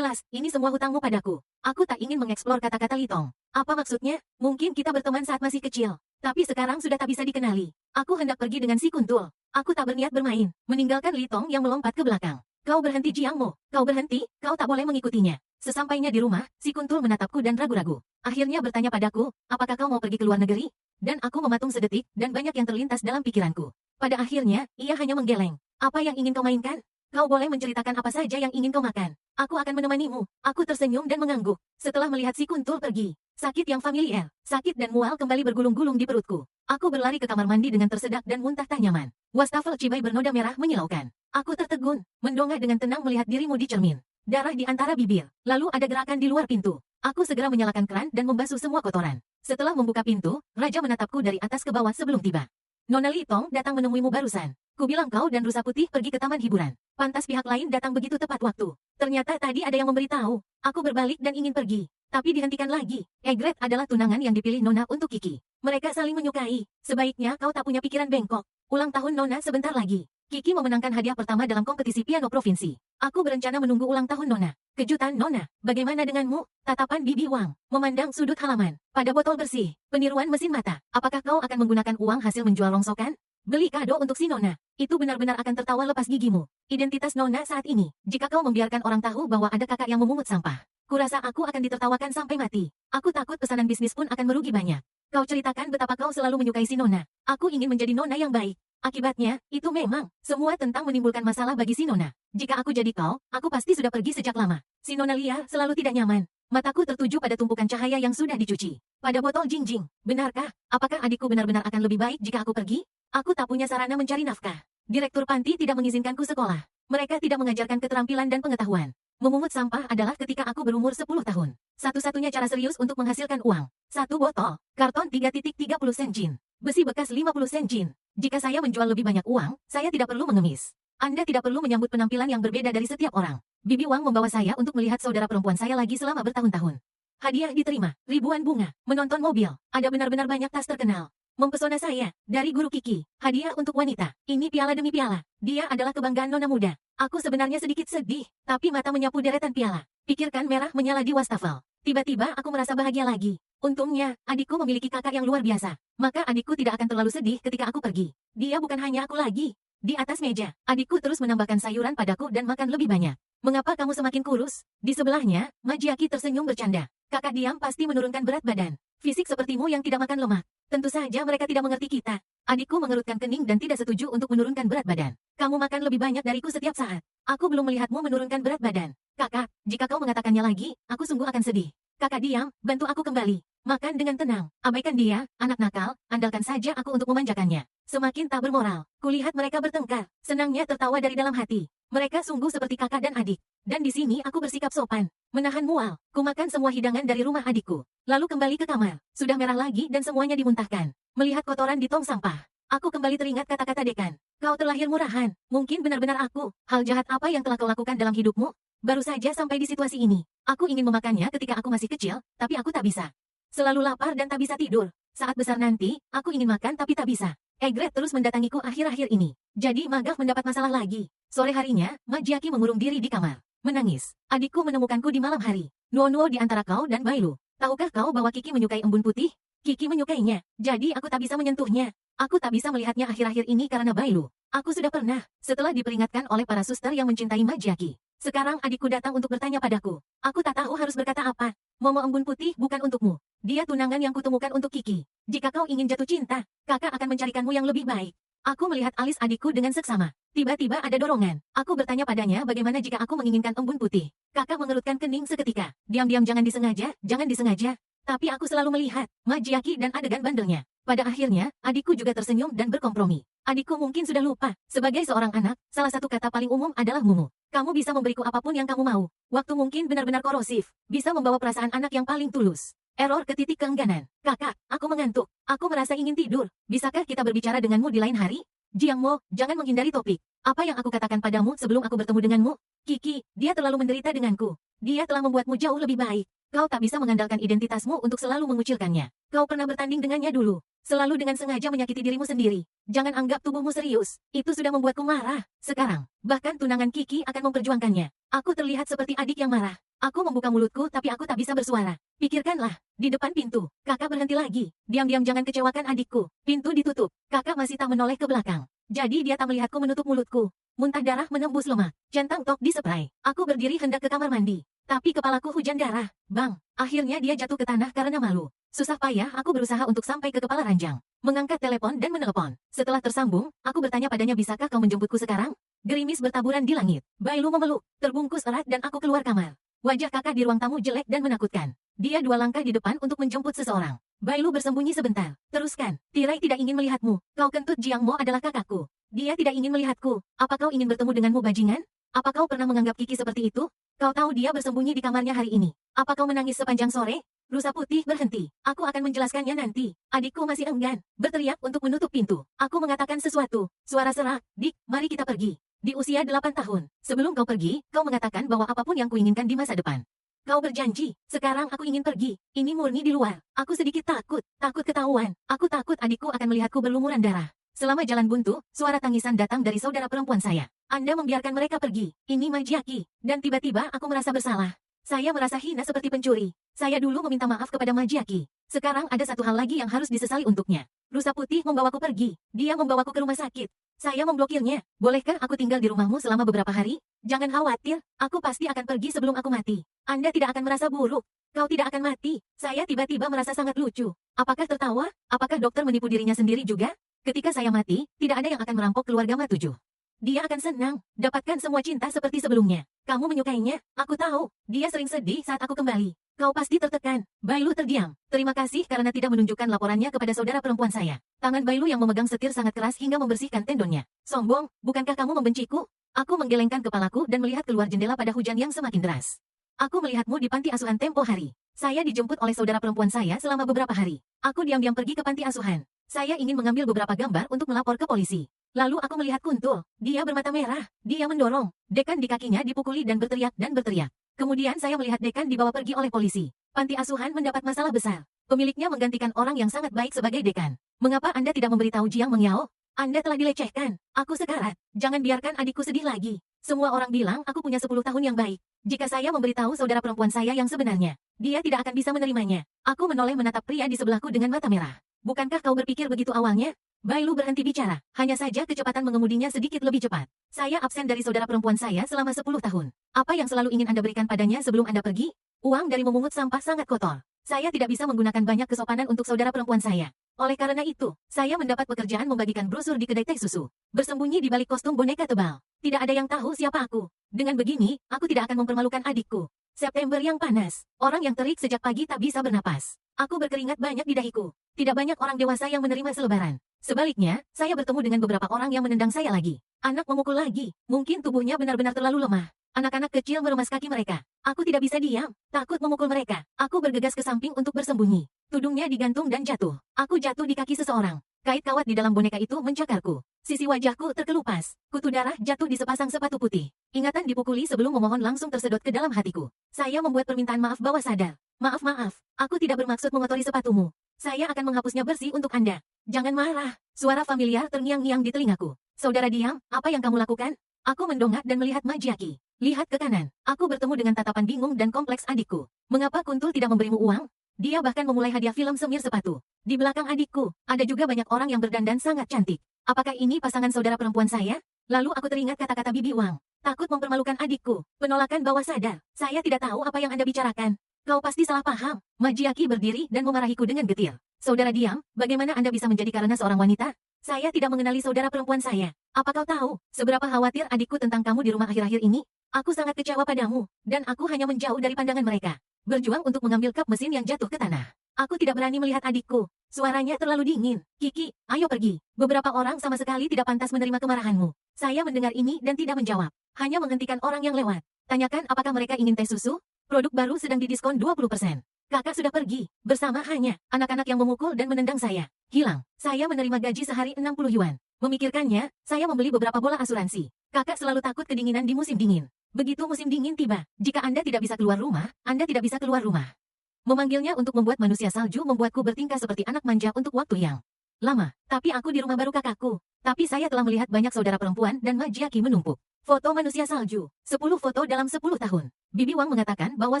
ini semua hutangmu padaku. Aku tak ingin mengeksplor kata-kata Li Tong. Apa maksudnya? Mungkin kita berteman saat masih kecil. Tapi sekarang sudah tak bisa dikenali. Aku hendak pergi dengan si kuntul. Aku tak berniat bermain. Meninggalkan Li Tong yang melompat ke belakang. Kau berhenti Jiang Mo. Kau berhenti, kau tak boleh mengikutinya. Sesampainya di rumah, si kuntul menatapku dan ragu-ragu. Akhirnya bertanya padaku, apakah kau mau pergi ke luar negeri? Dan aku mematung sedetik, dan banyak yang terlintas dalam pikiranku. Pada akhirnya, ia hanya menggeleng. Apa yang ingin kau mainkan? Kau boleh menceritakan apa saja yang ingin kau makan. Aku akan menemanimu. Aku tersenyum dan mengangguk. Setelah melihat si kuntul pergi. Sakit yang familiar, sakit dan mual kembali bergulung-gulung di perutku. Aku berlari ke kamar mandi dengan tersedak dan muntah tak nyaman. Wastafel cibai bernoda merah menyilaukan. Aku tertegun, mendongak dengan tenang melihat dirimu di cermin. Darah di antara bibir. Lalu ada gerakan di luar pintu. Aku segera menyalakan keran dan membasuh semua kotoran. Setelah membuka pintu, Raja menatapku dari atas ke bawah sebelum tiba. Nona Li Tong datang menemuimu barusan. Kubilang kau dan rusa putih pergi ke taman hiburan. Pantas pihak lain datang begitu tepat waktu. Ternyata tadi ada yang memberitahu. Aku berbalik dan ingin pergi. Tapi dihentikan lagi. Egret adalah tunangan yang dipilih Nona untuk Kiki. Mereka saling menyukai. Sebaiknya kau tak punya pikiran bengkok. Ulang tahun Nona sebentar lagi. Kiki memenangkan hadiah pertama dalam kompetisi piano provinsi. Aku berencana menunggu ulang tahun Nona. Kejutan Nona, bagaimana denganmu? Tatapan Bibi Wang, memandang sudut halaman. Pada botol bersih, peniruan mesin mata. Apakah kau akan menggunakan uang hasil menjual rongsokan? Beli kado untuk si Nona. Itu benar-benar akan tertawa lepas gigimu. Identitas Nona saat ini. Jika kau membiarkan orang tahu bahwa ada kakak yang memungut sampah. Kurasa aku akan ditertawakan sampai mati. Aku takut pesanan bisnis pun akan merugi banyak. Kau ceritakan betapa kau selalu menyukai si Nona. Aku ingin menjadi Nona yang baik. Akibatnya, itu memang semua tentang menimbulkan masalah bagi si Nona. Jika aku jadi kau, aku pasti sudah pergi sejak lama. Si Nona liar selalu tidak nyaman. Mataku tertuju pada tumpukan cahaya yang sudah dicuci. Pada botol jinjing. Benarkah? Apakah adikku benar-benar akan lebih baik jika aku pergi? Aku tak punya sarana mencari nafkah. Direktur panti tidak mengizinkanku sekolah. Mereka tidak mengajarkan keterampilan dan pengetahuan. Memungut sampah adalah ketika aku berumur 10 tahun. Satu-satunya cara serius untuk menghasilkan uang. Satu botol, karton 3.30 sen jin. Besi bekas 50 sen jin. Jika saya menjual lebih banyak uang, saya tidak perlu mengemis. Anda tidak perlu menyambut penampilan yang berbeda dari setiap orang. Bibi Wang membawa saya untuk melihat saudara perempuan saya lagi selama bertahun-tahun. Hadiah diterima, ribuan bunga, menonton mobil, ada benar-benar banyak tas terkenal. Mempesona saya, dari guru Kiki, hadiah untuk wanita, ini piala demi piala. Dia adalah kebanggaan Nona muda. Aku sebenarnya sedikit sedih, tapi mata menyapu deretan piala. Pikirkan merah menyala di wastafel. Tiba-tiba aku merasa bahagia lagi. Untungnya, adikku memiliki kakak yang luar biasa. Maka adikku tidak akan terlalu sedih ketika aku pergi. Dia bukan hanya aku lagi. Di atas meja, adikku terus menambahkan sayuran padaku dan makan lebih banyak. Mengapa kamu semakin kurus? Di sebelahnya, Majiaki tersenyum bercanda. Kakak diam pasti menurunkan berat badan. Fisik sepertimu yang tidak makan lemak. Tentu saja mereka tidak mengerti kita. Adikku mengerutkan kening dan tidak setuju untuk menurunkan berat badan. Kamu makan lebih banyak dariku setiap saat. Aku belum melihatmu menurunkan berat badan. Kakak, jika kau mengatakannya lagi, aku sungguh akan sedih. Kakak diam, bantu aku kembali. Makan dengan tenang. Abaikan dia, anak nakal, andalkan saja aku untuk memanjakannya. Semakin tak bermoral. Kulihat mereka bertengkar. Senangnya tertawa dari dalam hati. Mereka sungguh seperti kakak dan adik. Dan di sini aku bersikap sopan. Menahan mual. Kumakan semua hidangan dari rumah adikku. Lalu kembali ke kamar. Sudah merah lagi dan semuanya dimuntahkan. Melihat kotoran di tong sampah. Aku kembali teringat kata-kata dekan. Kau terlahir murahan. Mungkin benar-benar aku. Hal jahat apa yang telah kau lakukan dalam hidupmu? Baru saja sampai di situasi ini. Aku ingin memakannya ketika aku masih kecil, tapi aku tak bisa. Selalu lapar dan tak bisa tidur. Saat besar nanti, aku ingin makan tapi tak bisa. Egret terus mendatangiku akhir-akhir ini. Jadi Magaf mendapat masalah lagi. Sore harinya, Majiaki mengurung diri di kamar. Menangis. Adikku menemukanku di malam hari. Nuo-nuo di antara kau dan Bailu. Tahukah kau bahwa Kiki menyukai embun putih? Kiki menyukainya. Jadi aku tak bisa menyentuhnya. Aku tak bisa melihatnya akhir-akhir ini karena Bailu. Aku sudah pernah, setelah diperingatkan oleh para suster yang mencintai Majiaki. Sekarang adikku datang untuk bertanya padaku. Aku tak tahu harus berkata apa. Momo embun putih bukan untukmu. Dia tunangan yang kutemukan untuk Kiki. Jika kau ingin jatuh cinta, kakak akan mencarikanmu yang lebih baik. Aku melihat alis adikku dengan seksama. Tiba-tiba ada dorongan. Aku bertanya padanya bagaimana jika aku menginginkan embun putih. Kakak mengerutkan kening seketika. Diam-diam jangan disengaja, jangan disengaja. Tapi aku selalu melihat Majiaki dan adegan bandelnya. Pada akhirnya, adikku juga tersenyum dan berkompromi. Adikku mungkin sudah lupa. Sebagai seorang anak, salah satu kata paling umum adalah mumu. Kamu bisa memberiku apapun yang kamu mau. Waktu mungkin benar-benar korosif. Bisa membawa perasaan anak yang paling tulus. Error ke titik keengganan. Kakak, aku mengantuk. Aku merasa ingin tidur. Bisakah kita berbicara denganmu di lain hari? Jiang Mo, jangan menghindari topik. Apa yang aku katakan padamu sebelum aku bertemu denganmu? Kiki, dia terlalu menderita denganku. Dia telah membuatmu jauh lebih baik. Kau tak bisa mengandalkan identitasmu untuk selalu mengucilkannya. Kau pernah bertanding dengannya dulu. Selalu dengan sengaja menyakiti dirimu sendiri. Jangan anggap tubuhmu serius. Itu sudah membuatku marah. Sekarang, bahkan tunangan Kiki akan memperjuangkannya. Aku terlihat seperti adik yang marah. Aku membuka mulutku tapi aku tak bisa bersuara. Pikirkanlah, di depan pintu. Kakak berhenti lagi. Diam-diam jangan kecewakan adikku. Pintu ditutup. Kakak masih tak menoleh ke belakang. Jadi dia tak melihatku menutup mulutku. Muntah darah menembus lemak. Centang tok diseprai. Aku berdiri hendak ke kamar mandi. Tapi kepalaku hujan darah. Bang, akhirnya dia jatuh ke tanah karena malu. Susah payah aku berusaha untuk sampai ke kepala ranjang. Mengangkat telepon dan menelepon. Setelah tersambung, aku bertanya padanya bisakah kau menjemputku sekarang? Gerimis bertaburan di langit. Bailu memeluk, terbungkus erat dan aku keluar kamar. Wajah kakak di ruang tamu jelek dan menakutkan. Dia 2 langkah di depan untuk menjemput seseorang. Bailu bersembunyi sebentar. Teruskan, tirai tidak ingin melihatmu. Kau kentut Jiang Mo adalah kakakku. Dia tidak ingin melihatku. Apa kau ingin bertemu denganmu bajingan? Apa kau pernah menganggap Kiki seperti itu? Kau tahu dia bersembunyi di kamarnya hari ini. Apa kau menangis sepanjang sore? Rusa putih berhenti. Aku akan menjelaskannya nanti. Adikku masih enggan. Berteriak untuk menutup pintu. Aku mengatakan sesuatu. Suara serak. Dik, mari kita pergi. Di usia 8 tahun. Sebelum kau pergi, kau mengatakan bahwa apapun yang kuinginkan di masa depan. Kau berjanji. Sekarang aku ingin pergi. Ini murni di luar. Aku sedikit takut. Takut ketahuan. Aku takut adikku akan melihatku berlumuran darah. Selama jalan buntu, suara tangisan datang dari saudara perempuan saya. Anda membiarkan mereka pergi. Ini Majiaki. Dan tiba-tiba aku merasa bersalah. Saya merasa hina seperti pencuri. Saya dulu meminta maaf kepada Majiaki. Sekarang ada satu hal lagi yang harus disesali untuknya. Rusa putih membawaku pergi. Dia membawaku ke rumah sakit. Saya memblokirnya. Bolehkah aku tinggal di rumahmu selama beberapa hari? Jangan khawatir. Aku pasti akan pergi sebelum aku mati. Anda tidak akan merasa buruk. Kau tidak akan mati. Saya tiba-tiba merasa sangat lucu. Apakah tertawa? Apakah dokter menipu dirinya sendiri juga? Ketika saya mati, tidak ada yang akan merampok keluarga Matuju. Dia akan senang, dapatkan semua cinta seperti sebelumnya. Kamu menyukainya, aku tahu. Dia sering sedih saat aku kembali. Kau pasti tertekan. Bailu terdiam. Terima kasih karena tidak menunjukkan laporannya kepada saudara perempuan saya. Tangan Bailu yang memegang setir sangat keras hingga membersihkan tendonnya. Sombong, bukankah kamu membenciku? Aku menggelengkan kepalaku dan melihat keluar jendela pada hujan yang semakin deras. Aku melihatmu di panti asuhan tempo hari. Saya dijemput oleh saudara perempuan saya selama beberapa hari. Aku diam-diam pergi ke panti asuhan. Saya ingin mengambil beberapa gambar untuk melapor ke polisi. Lalu aku melihat Kuntul. Dia bermata merah. Dia mendorong. Dekan di kakinya dipukuli dan berteriak. Kemudian saya melihat Dekan dibawa pergi oleh polisi. Panti asuhan mendapat masalah besar. Pemiliknya menggantikan orang yang sangat baik sebagai dekan. Mengapa Anda tidak memberitahu Jiang Mengyao? Anda telah dilecehkan. Aku sekarat. Jangan biarkan adikku sedih lagi. Semua orang bilang aku punya 10 tahun yang baik. Jika saya memberitahu saudara perempuan saya yang sebenarnya, dia tidak akan bisa menerimanya. Aku menoleh menatap pria di sebelahku dengan mata merah. Bukankah kau berpikir begitu awalnya? Bailu berhenti bicara, hanya saja kecepatan mengemudinya sedikit lebih cepat. Saya absen dari saudara perempuan saya selama 10 tahun. Apa yang selalu ingin Anda berikan padanya sebelum Anda pergi? Uang dari memungut sampah sangat kotor. Saya tidak bisa menggunakan banyak kesopanan untuk saudara perempuan saya. Oleh karena itu, saya mendapat pekerjaan membagikan brosur di kedai teh susu. Bersembunyi di balik kostum boneka tebal. Tidak ada yang tahu siapa aku. Dengan begini, aku tidak akan mempermalukan adikku. September yang panas. Orang yang terik sejak pagi tak bisa bernapas. Aku berkeringat banyak di dahiku. Tidak banyak orang dewasa yang menerima selebaran. Sebaliknya, saya bertemu dengan beberapa orang yang menendang saya lagi. Anak memukul lagi. Mungkin tubuhnya benar-benar terlalu lemah. Anak-anak kecil meremas kaki mereka. Aku tidak bisa diam. Takut memukul mereka. Aku bergegas ke samping untuk bersembunyi. Tudungnya digantung dan jatuh. Aku jatuh di kaki seseorang. Kait kawat di dalam boneka itu mencakarku. Sisi wajahku terkelupas. Kutu darah jatuh di sepasang sepatu putih. Ingatan dipukuli sebelum memohon langsung tersedot ke dalam hatiku. Saya membuat permintaan maaf bawah sadar. Maaf. Aku tidak bermaksud mengotori sepatumu. Saya akan menghapusnya bersih untuk Anda. Jangan marah. Suara familiar terngiang-ngiang di telingaku. Saudara diam, apa yang kamu lakukan? Aku mendongak dan melihat Majiaki. Lihat ke kanan. Aku bertemu dengan tatapan bingung dan kompleks adikku. Mengapa Kuntul tidak memberimu uang? Dia bahkan memulai hadiah film semir sepatu. Di belakang adikku, ada juga banyak orang yang berdandan sangat cantik. Apakah ini pasangan saudara perempuan saya? Lalu aku teringat kata-kata Bibi Wang. Takut mempermalukan adikku. Penolakan bawah sadar. Saya tidak tahu apa yang Anda bicarakan. Kau pasti salah paham. Majiaki berdiri dan memarahiku dengan getir. Saudara diam, bagaimana Anda bisa menjadi karena seorang wanita? Saya tidak mengenali saudara perempuan saya. Apa kau tahu, seberapa khawatir adikku tentang kamu di rumah akhir-akhir ini? Aku sangat kecewa padamu, dan aku hanya menjauh dari pandangan mereka. Berjuang untuk mengambil kap mesin yang jatuh ke tanah. Aku tidak berani melihat adikku. Suaranya terlalu dingin. Kiki, ayo pergi. Beberapa orang sama sekali tidak pantas menerima kemarahanmu. Saya mendengar ini dan tidak menjawab. Hanya menghentikan orang yang lewat. Tanyakan apakah mereka ingin teh susu? Produk baru sedang didiskon 20%. Kakak sudah pergi. Bersama hanya anak-anak yang memukul dan menendang saya. Hilang. Saya menerima gaji sehari 60 yuan. Memikirkannya, saya membeli beberapa bola asuransi. Kakak selalu takut kedinginan di musim dingin. Begitu musim dingin tiba, jika Anda tidak bisa keluar rumah, Anda tidak bisa keluar rumah. Memanggilnya untuk membuat manusia salju membuatku bertingkah seperti anak manja untuk waktu yang lama. Tapi aku di rumah baru kakakku. Tapi saya telah melihat banyak saudara perempuan dan majiaki menumpuk. Foto manusia salju. 10 foto dalam 10 tahun. Bibi Wang mengatakan bahwa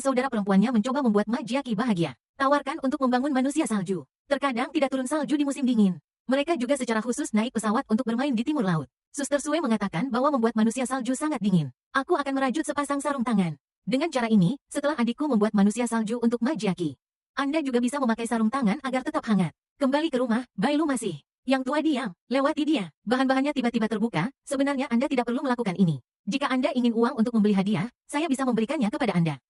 saudara perempuannya mencoba membuat majiaki bahagia. Tawarkan untuk membangun manusia salju. Terkadang tidak turun salju di musim dingin. Mereka juga secara khusus naik pesawat untuk bermain di timur laut. Suster Sue mengatakan bahwa membuat manusia salju sangat dingin. Aku akan merajut sepasang sarung tangan. Dengan cara ini, setelah adikku membuat manusia salju untuk majiaki, Anda juga bisa memakai sarung tangan agar tetap hangat. Kembali ke rumah, Bailu masih. Yang tua diam, lewati dia. Bahan-bahannya tiba-tiba terbuka, sebenarnya Anda tidak perlu melakukan ini. Jika Anda ingin uang untuk membeli hadiah, saya bisa memberikannya kepada Anda.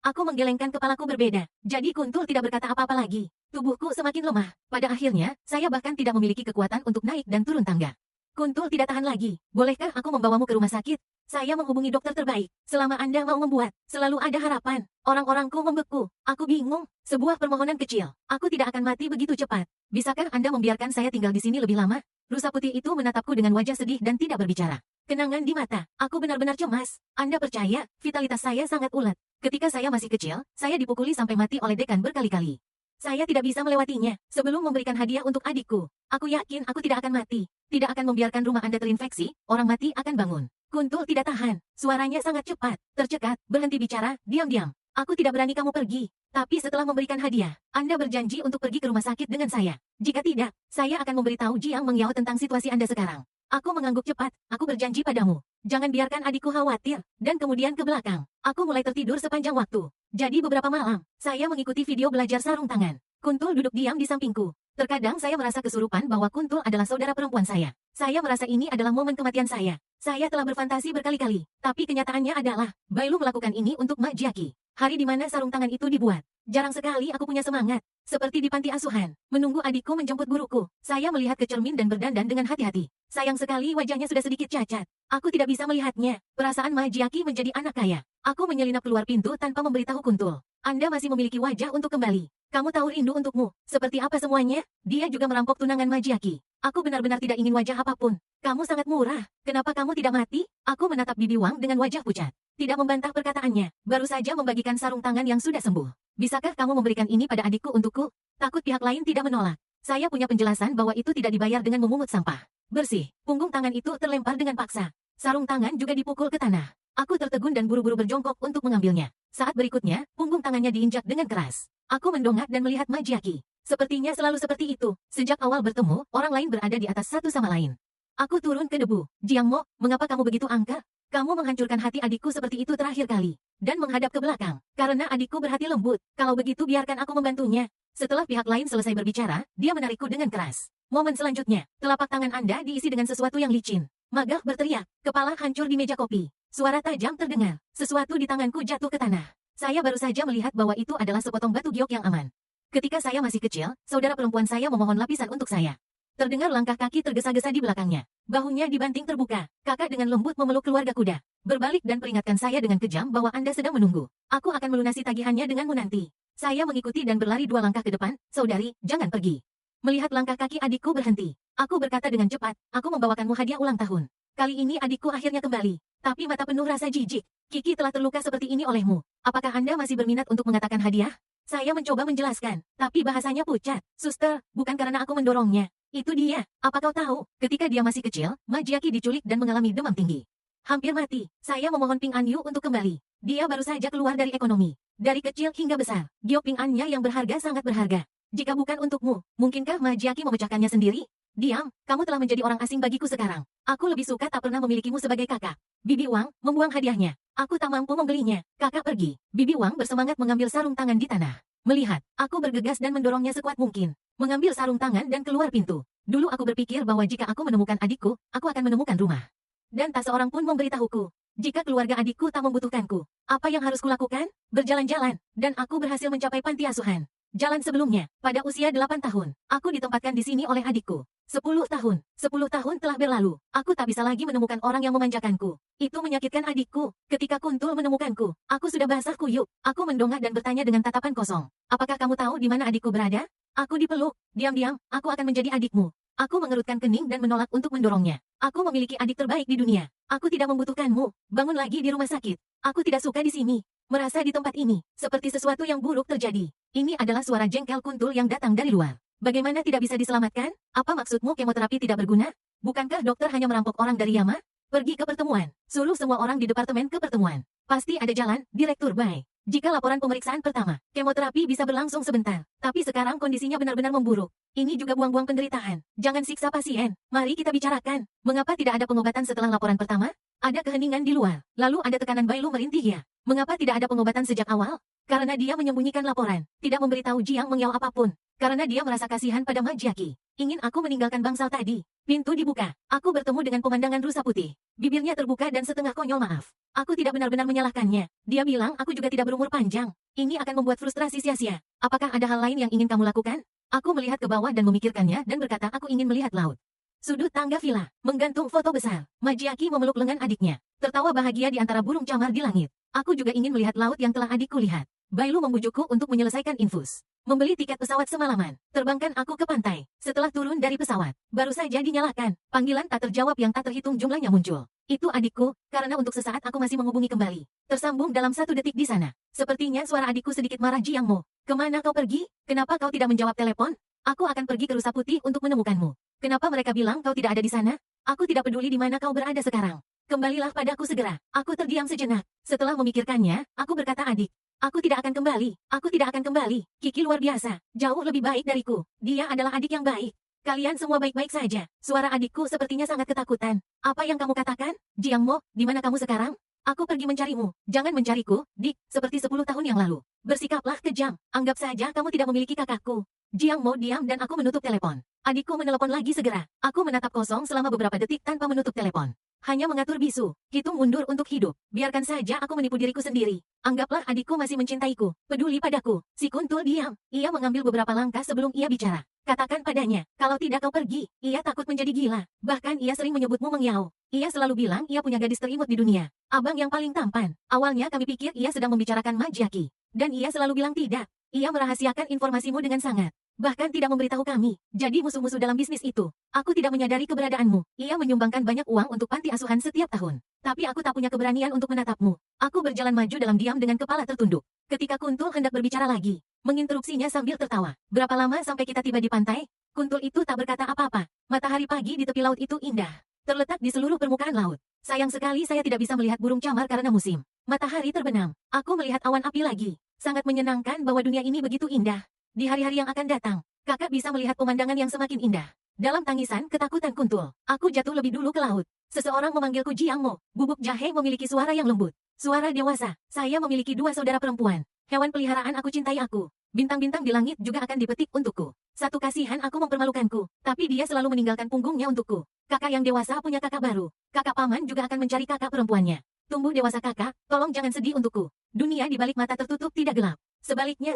Aku menggelengkan kepalaku berbeda, jadi Kuntul tidak berkata apa-apa lagi. Tubuhku semakin lemah. Pada akhirnya, saya bahkan tidak memiliki kekuatan untuk naik dan turun tangga. Kuntul tidak tahan lagi. Bolehkah aku membawamu ke rumah sakit? Saya menghubungi dokter terbaik. Selama Anda mau membuat, selalu ada harapan. Orang-orangku membeku. Aku bingung. Sebuah permohonan kecil. Aku tidak akan mati begitu cepat. Bisakah Anda membiarkan saya tinggal di sini lebih lama? Rusa putih itu menatapku dengan wajah sedih dan tidak berbicara. Kenangan di mata. Aku benar-benar cemas. Anda percaya, vitalitas saya sangat ulet. Ketika saya masih kecil, saya dipukuli sampai mati oleh dekan berkali-kali. Saya tidak bisa melewatinya sebelum memberikan hadiah untuk adikku. Aku yakin aku tidak akan mati. Tidak akan membiarkan rumah Anda terinfeksi, orang mati akan bangun. Kuntul tidak tahan. Suaranya sangat cepat, tercekat, berhenti bicara, diam-diam. Aku tidak berani kamu pergi. Tapi setelah memberikan hadiah, Anda berjanji untuk pergi ke rumah sakit dengan saya. Jika tidak, saya akan memberitahu Jiang Mengyao tentang situasi Anda sekarang. Aku mengangguk cepat. Aku berjanji padamu. Jangan biarkan adikku khawatir. Dan kemudian ke belakang. Aku mulai tertidur sepanjang waktu. Jadi beberapa malam, saya mengikuti video belajar sarung tangan. Kuntul duduk diam di sampingku. Terkadang saya merasa kesurupan bahwa Kuntul adalah saudara perempuan saya. Saya merasa ini adalah momen kematian saya. Saya telah berfantasi berkali-kali. Tapi kenyataannya adalah, Bailu melakukan ini untuk majiaki. Hari di mana sarung tangan itu dibuat. Jarang sekali aku punya semangat. Seperti di panti asuhan. Menunggu adikku menjemput guruku. Saya melihat ke cermin dan berdandan dengan hati-hati. Sayang sekali wajahnya sudah sedikit cacat. Aku tidak bisa melihatnya. Perasaan majiaki menjadi anak kaya. Aku menyelinap keluar pintu tanpa memberitahu Kuntul. Anda masih memiliki wajah untuk kembali. Kamu tahu rindu untukmu. Seperti apa semuanya? Dia juga merampok tunangan majiaki. Aku benar-benar tidak ingin wajah apapun. Kamu sangat murah. Kenapa kamu tidak mati? Aku menatap Bibi Wang dengan wajah pucat. Tidak membantah perkataannya. Baru saja membagikan sarung tangan yang sudah sembuh. Bisakah kamu memberikan ini pada adikku untukku? Takut pihak lain tidak menolak. Saya punya penjelasan bahwa itu tidak dibayar dengan memungut sampah. Bersih. Punggung tangan itu terlempar dengan paksa. Sarung tangan juga dipukul ke tanah. Aku tertegun dan buru-buru berjongkok untuk mengambilnya. Saat berikutnya, punggung tangannya diinjak dengan keras. Aku mendongak dan melihat majiaki. Sepertinya selalu seperti itu. Sejak awal bertemu, orang lain berada di atas satu sama lain. Aku turun ke debu. Jiang Mo, mengapa kamu begitu angka? Kamu menghancurkan hati adikku seperti itu terakhir kali. Dan menghadap ke belakang. Karena adikku berhati lembut. Kalau begitu biarkan aku membantunya. Setelah pihak lain selesai berbicara, dia menarikku dengan keras. Momen selanjutnya, telapak tangan Anda diisi dengan sesuatu yang licin. Magah berteriak. Kepala hancur di meja kopi. Suara tajam terdengar. Sesuatu di tanganku jatuh ke tanah. Saya baru saja melihat bahwa itu adalah sepotong batu giok yang aman. Ketika saya masih kecil, saudara perempuan saya memohon lapisan untuk saya. Terdengar langkah kaki tergesa-gesa di belakangnya. Bahunya dibanting terbuka. Kakak dengan lembut memeluk keluarga kuda. Berbalik dan peringatkan saya dengan kejam bahwa Anda sedang menunggu. Aku akan melunasi tagihannya denganmu nanti. Saya mengikuti dan berlari 2 langkah ke depan. Saudari, jangan pergi. Melihat langkah kaki adikku berhenti. Aku berkata dengan cepat, aku membawakanmu hadiah ulang tahun. Kali ini adikku akhirnya kembali. Tapi mata penuh rasa jijik. Kiki telah terluka seperti ini olehmu. Apakah Anda masih berminat untuk mengatakan hadiah? Saya mencoba menjelaskan, tapi bahasanya pucat. Suster, bukan karena aku mendorongnya. Itu dia. Apa kau tahu, ketika dia masih kecil, majiaki diculik dan mengalami demam tinggi. Hampir mati. Saya memohon Ping An Yu untuk kembali. Dia baru saja keluar dari ekonomi. Dari kecil hingga besar, giok Ping An-nya yang berharga sangat berharga. Jika bukan untukmu, mungkinkah majiaki memecahkannya sendiri? Diam, kamu telah menjadi orang asing bagiku sekarang. Aku lebih suka tak pernah memilikimu sebagai kakak. Bibi Wang membuang hadiahnya. Aku tak mampu membelinya. Kakak pergi. Bibi Wang bersemangat mengambil sarung tangan di tanah. Melihat, aku bergegas dan mendorongnya sekuat mungkin. Mengambil sarung tangan dan keluar pintu. Dulu aku berpikir bahwa jika aku menemukan adikku, aku akan menemukan rumah. Dan tak seorang pun memberitahuku. Jika keluarga adikku tak membutuhkanku, apa yang harus kulakukan? Berjalan-jalan, dan aku berhasil mencapai panti asuhan. Jalan sebelumnya, pada usia 8 tahun, aku ditempatkan di sini oleh adikku. 10 tahun telah berlalu. Aku tak bisa lagi menemukan orang yang memanjakanku. Itu menyakitkan adikku. Ketika Kuntul menemukanku, aku sudah basah kuyup. Aku mendongak dan bertanya dengan tatapan kosong. Apakah kamu tahu di mana adikku berada? Aku dipeluk. Diam-diam, aku akan menjadi adikmu. Aku mengerutkan kening dan menolak untuk mendorongnya. Aku memiliki adik terbaik di dunia. Aku tidak membutuhkanmu. Bangun lagi di rumah sakit. Aku tidak suka di sini. Merasa di tempat ini, seperti sesuatu yang buruk terjadi. Ini adalah suara jengkel Kuntul yang datang dari luar. Bagaimana tidak bisa diselamatkan? Apa maksudmu kemoterapi tidak berguna? Bukankah dokter hanya merampok orang dari Yama? Pergi ke pertemuan. Suruh semua orang di departemen ke pertemuan. Pasti ada jalan, Direktur Bai. Jika laporan pemeriksaan pertama, kemoterapi bisa berlangsung sebentar. Tapi sekarang kondisinya benar-benar memburuk. Ini juga buang-buang penderitaan. Jangan siksa pasien. Mari kita bicarakan. Mengapa tidak ada pengobatan setelah laporan pertama? Ada keheningan di luar. Lalu ada tekanan Bailu merintih ya. Mengapa tidak ada pengobatan sejak awal? Karena dia menyembunyikan laporan. Tidak memberitahu Jiang Mengyao apapun. Karena dia merasa kasihan pada Majiaki. Ingin aku meninggalkan bangsal tadi. Pintu dibuka. Aku bertemu dengan pemandangan rusa putih. Bibirnya terbuka dan setengah konyol maaf. Aku tidak benar-benar menyalahkannya. Dia bilang aku juga tidak berumur panjang. Ini akan membuat frustrasi sia-sia. Apakah ada hal lain yang ingin kamu lakukan? Aku melihat ke bawah dan memikirkannya dan berkata aku ingin melihat laut. Sudut tangga villa, menggantung foto besar. Majiaki memeluk lengan adiknya. Tertawa bahagia di antara burung camar di langit. Aku juga ingin melihat laut yang telah adikku lihat. Bailu membujukku untuk menyelesaikan infus. Membeli tiket pesawat semalaman. Terbangkan aku ke pantai. Setelah turun dari pesawat, baru saja dinyalakan. Panggilan tak terjawab yang tak terhitung jumlahnya muncul. Itu adikku, karena untuk sesaat aku masih menghubungi kembali. Tersambung dalam 1 detik di sana. Sepertinya suara adikku sedikit marah. Jiang Mo. Kemana kau pergi? Kenapa kau tidak menjawab telepon? Aku akan pergi ke Rusa Putih untuk menemukanmu. Kenapa mereka bilang kau tidak ada di sana? Aku tidak peduli di mana kau berada sekarang. Kembalilah padaku segera. Aku terdiam sejenak. Setelah memikirkannya, aku berkata adik. Aku tidak akan kembali. Aku tidak akan kembali. Kiki luar biasa. Jauh lebih baik dariku. Dia adalah adik yang baik. Kalian semua baik-baik saja. Suara adikku sepertinya sangat ketakutan. Apa yang kamu katakan? Jiang Mo, di mana kamu sekarang? Aku pergi mencarimu. Jangan mencariku, Dik, seperti 10 tahun yang lalu. Bersikaplah kejam. Anggap saja kamu tidak memiliki kakakku. Jiang Mo diam dan aku menutup telepon. Adikku menelepon lagi segera. Aku menatap kosong selama beberapa detik tanpa menutup telepon. Hanya mengatur bisu. Hitung mundur untuk hidup. Biarkan saja aku menipu diriku sendiri. Anggaplah adikku masih mencintaiku. Peduli padaku. Si Kuntul diam. Ia mengambil beberapa langkah sebelum ia bicara. Katakan padanya, kalau tidak kau pergi. Ia takut menjadi gila. Bahkan ia sering menyebutmu Mengyao. Ia selalu bilang ia punya gadis terimut di dunia. Abang yang paling tampan. Awalnya kami pikir ia sedang membicarakan Majiaki. Dan ia selalu bilang tidak. Ia merahasiakan informasimu dengan sangat. Bahkan tidak memberitahu kami. Jadi musuh-musuh dalam bisnis itu. Aku tidak menyadari keberadaanmu. Ia menyumbangkan banyak uang untuk panti asuhan setiap tahun. Tapi aku tak punya keberanian untuk menatapmu. Aku berjalan maju dalam diam dengan kepala tertunduk. Ketika Kuntul hendak berbicara lagi, menginterupsinya sambil tertawa. Berapa lama sampai kita tiba di pantai? Kuntul itu tak berkata apa-apa. Matahari pagi di tepi laut itu indah. Terletak di seluruh permukaan laut. Sayang sekali saya tidak bisa melihat burung camar karena musim. Matahari terbenam. Aku melihat awan api lagi. Sangat menyenangkan bahwa dunia ini begitu indah. Di hari-hari yang akan datang, kakak bisa melihat pemandangan yang semakin indah. Dalam tangisan ketakutan Kuntul, aku jatuh lebih dulu ke laut. Seseorang memanggilku Jiang Mo. Bubuk jahe memiliki suara yang lembut. Suara dewasa. Saya memiliki 2 saudara perempuan. Hewan peliharaan aku cintai aku. Bintang-bintang di langit juga akan dipetik untukku. Satu kasihan aku mempermalukanku, tapi dia selalu meninggalkan punggungnya untukku. Kakak yang dewasa punya kakak baru. Kakak paman juga akan mencari kakak perempuannya. Tumbuh dewasa kakak, tolong jangan sedih untukku. Dunia di balik mata tertutup tidak gelap. Sebaliknya,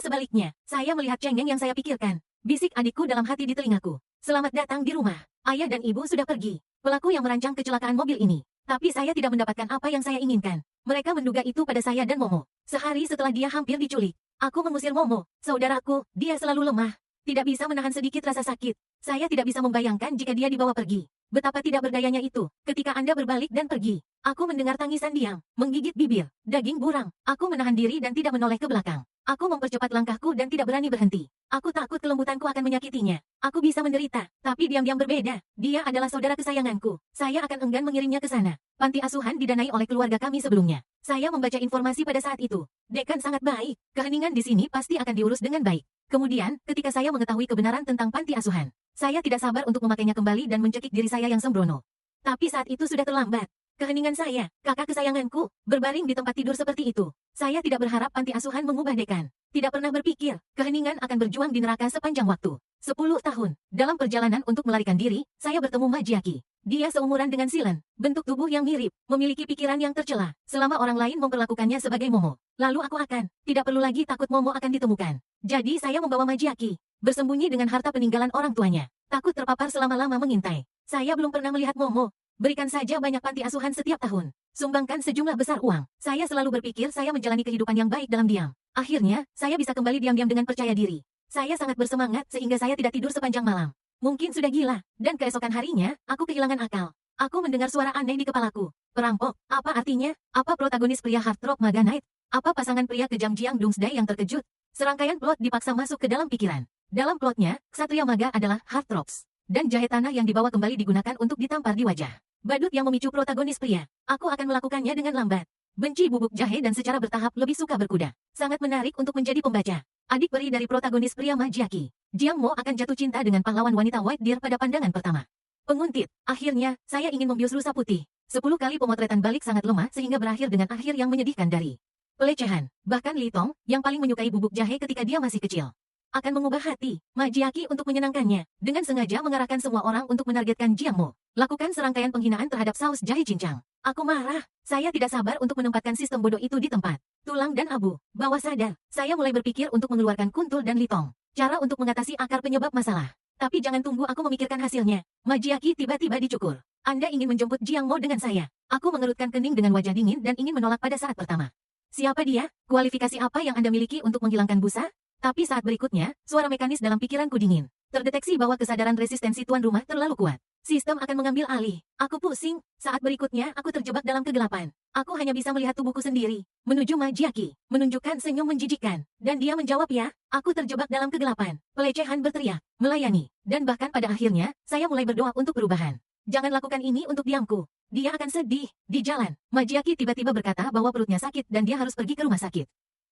saya melihat cengeng yang saya pikirkan. Bisik adikku dalam hati di telingaku. Selamat datang di rumah. Ayah dan ibu sudah pergi. Pelaku yang merancang kecelakaan mobil ini. Tapi saya tidak mendapatkan apa yang saya inginkan. Mereka menduga itu pada saya dan Momo. Sehari setelah dia hampir diculik. Aku mengusir Momo. Saudaraku, dia selalu lemah. Tidak bisa menahan sedikit rasa sakit. Saya tidak bisa membayangkan jika dia dibawa pergi. Betapa tidak berdayanya itu, ketika Anda berbalik dan pergi. Aku mendengar tangisan diam, menggigit bibir, daging burang. Aku menahan diri dan tidak menoleh ke belakang. Aku mempercepat langkahku dan tidak berani berhenti. Aku takut kelembutanku akan menyakitinya. Aku bisa menderita, tapi diam-diam berbeda. Dia adalah saudara kesayanganku. Saya akan enggan mengirimnya ke sana. Panti asuhan didanai oleh keluarga kami sebelumnya. Saya membaca informasi pada saat itu. Dekan sangat baik. Keheningan di sini pasti akan diurus dengan baik. Kemudian, ketika saya mengetahui kebenaran tentang panti asuhan, saya tidak sabar untuk memakainya kembali dan mencekik diri saya yang sembrono. Tapi saat itu sudah terlambat. Keheningan saya, kakak kesayanganku, berbaring di tempat tidur seperti itu. Saya tidak berharap panti asuhan mengubah dekan. Tidak pernah berpikir, keheningan akan berjuang di neraka sepanjang waktu. 10 tahun. Dalam perjalanan untuk melarikan diri, saya bertemu Majiaki. Dia seumuran dengan Silen, bentuk tubuh yang mirip, memiliki pikiran yang tercela. Selama orang lain memperlakukannya sebagai Momo, lalu aku tidak perlu lagi takut Momo akan ditemukan. Jadi saya membawa Majiaki, bersembunyi dengan harta peninggalan orang tuanya. Takut terpapar selama-lama mengintai. Saya belum pernah melihat Momo. Berikan saja banyak panti asuhan setiap tahun. Sumbangkan sejumlah besar uang. Saya selalu berpikir saya menjalani kehidupan yang baik dalam diam. Akhirnya, saya bisa kembali diam-diam dengan percaya diri. Saya sangat bersemangat sehingga saya tidak tidur sepanjang malam. Mungkin sudah gila, dan keesokan harinya, aku kehilangan akal. Aku mendengar suara aneh di kepalaku. Perampok, apa artinya? Apa protagonis pria Heartthrob Maga Knight? Apa pasangan pria kejam Jiang Doomsday yang terkejut? Serangkaian plot dipaksa masuk ke dalam pikiran. Dalam plotnya, Ksatria Maga adalah Heartthrobs. Dan jahe tanah yang dibawa kembali digunakan untuk ditampar di wajah. Badut yang memicu protagonis pria. Aku akan melakukannya dengan lambat. Benci bubuk jahe dan secara bertahap lebih suka berkuda. Sangat menarik untuk menjadi pembaca. Adik peri dari protagonis pria Majiaki. Jiang Mo akan jatuh cinta dengan pahlawan wanita White Deer pada pandangan pertama. Penguntit. Akhirnya, saya ingin membius rusa putih. 10 kali pemotretan balik sangat lemah sehingga berakhir dengan akhir yang menyedihkan dari pelecehan. Bahkan Li Tong, yang paling menyukai bubuk jahe ketika dia masih kecil, akan mengubah hati Majiaki untuk menyenangkannya, dengan sengaja mengarahkan semua orang untuk menargetkan Jiang Mo. Lakukan serangkaian penghinaan terhadap saus jahe cincang. Aku marah. Saya tidak sabar untuk menempatkan sistem bodoh itu di tempat. Tulang dan abu. Bawah sadar, saya mulai berpikir untuk mengeluarkan Kuntul dan Li Tong. Cara untuk mengatasi akar penyebab masalah. Tapi jangan tunggu aku memikirkan hasilnya. Majiaki tiba-tiba dicukur. Anda ingin menjemput Jiang Mo dengan saya. Aku mengerutkan kening dengan wajah dingin dan ingin menolak pada saat pertama. Siapa dia? Kualifikasi apa yang Anda miliki untuk menghilangkan busa? Tapi saat berikutnya, suara mekanis dalam pikiranku dingin. Terdeteksi bahwa kesadaran resistensi tuan rumah terlalu kuat. Sistem akan mengambil alih. Aku pusing. Saat berikutnya, aku terjebak dalam kegelapan. Aku hanya bisa melihat tubuhku sendiri. Menuju Majiaki. Menunjukkan senyum menjijikkan. Dan dia menjawab ya. Aku terjebak dalam kegelapan. Pelecehan berteriak. Melayani. Dan bahkan pada akhirnya, saya mulai berdoa untuk perubahan. Jangan lakukan ini untuk diamku. Dia akan sedih. Di jalan, Majiaki tiba-tiba berkata bahwa perutnya sakit dan dia harus pergi ke rumah sakit.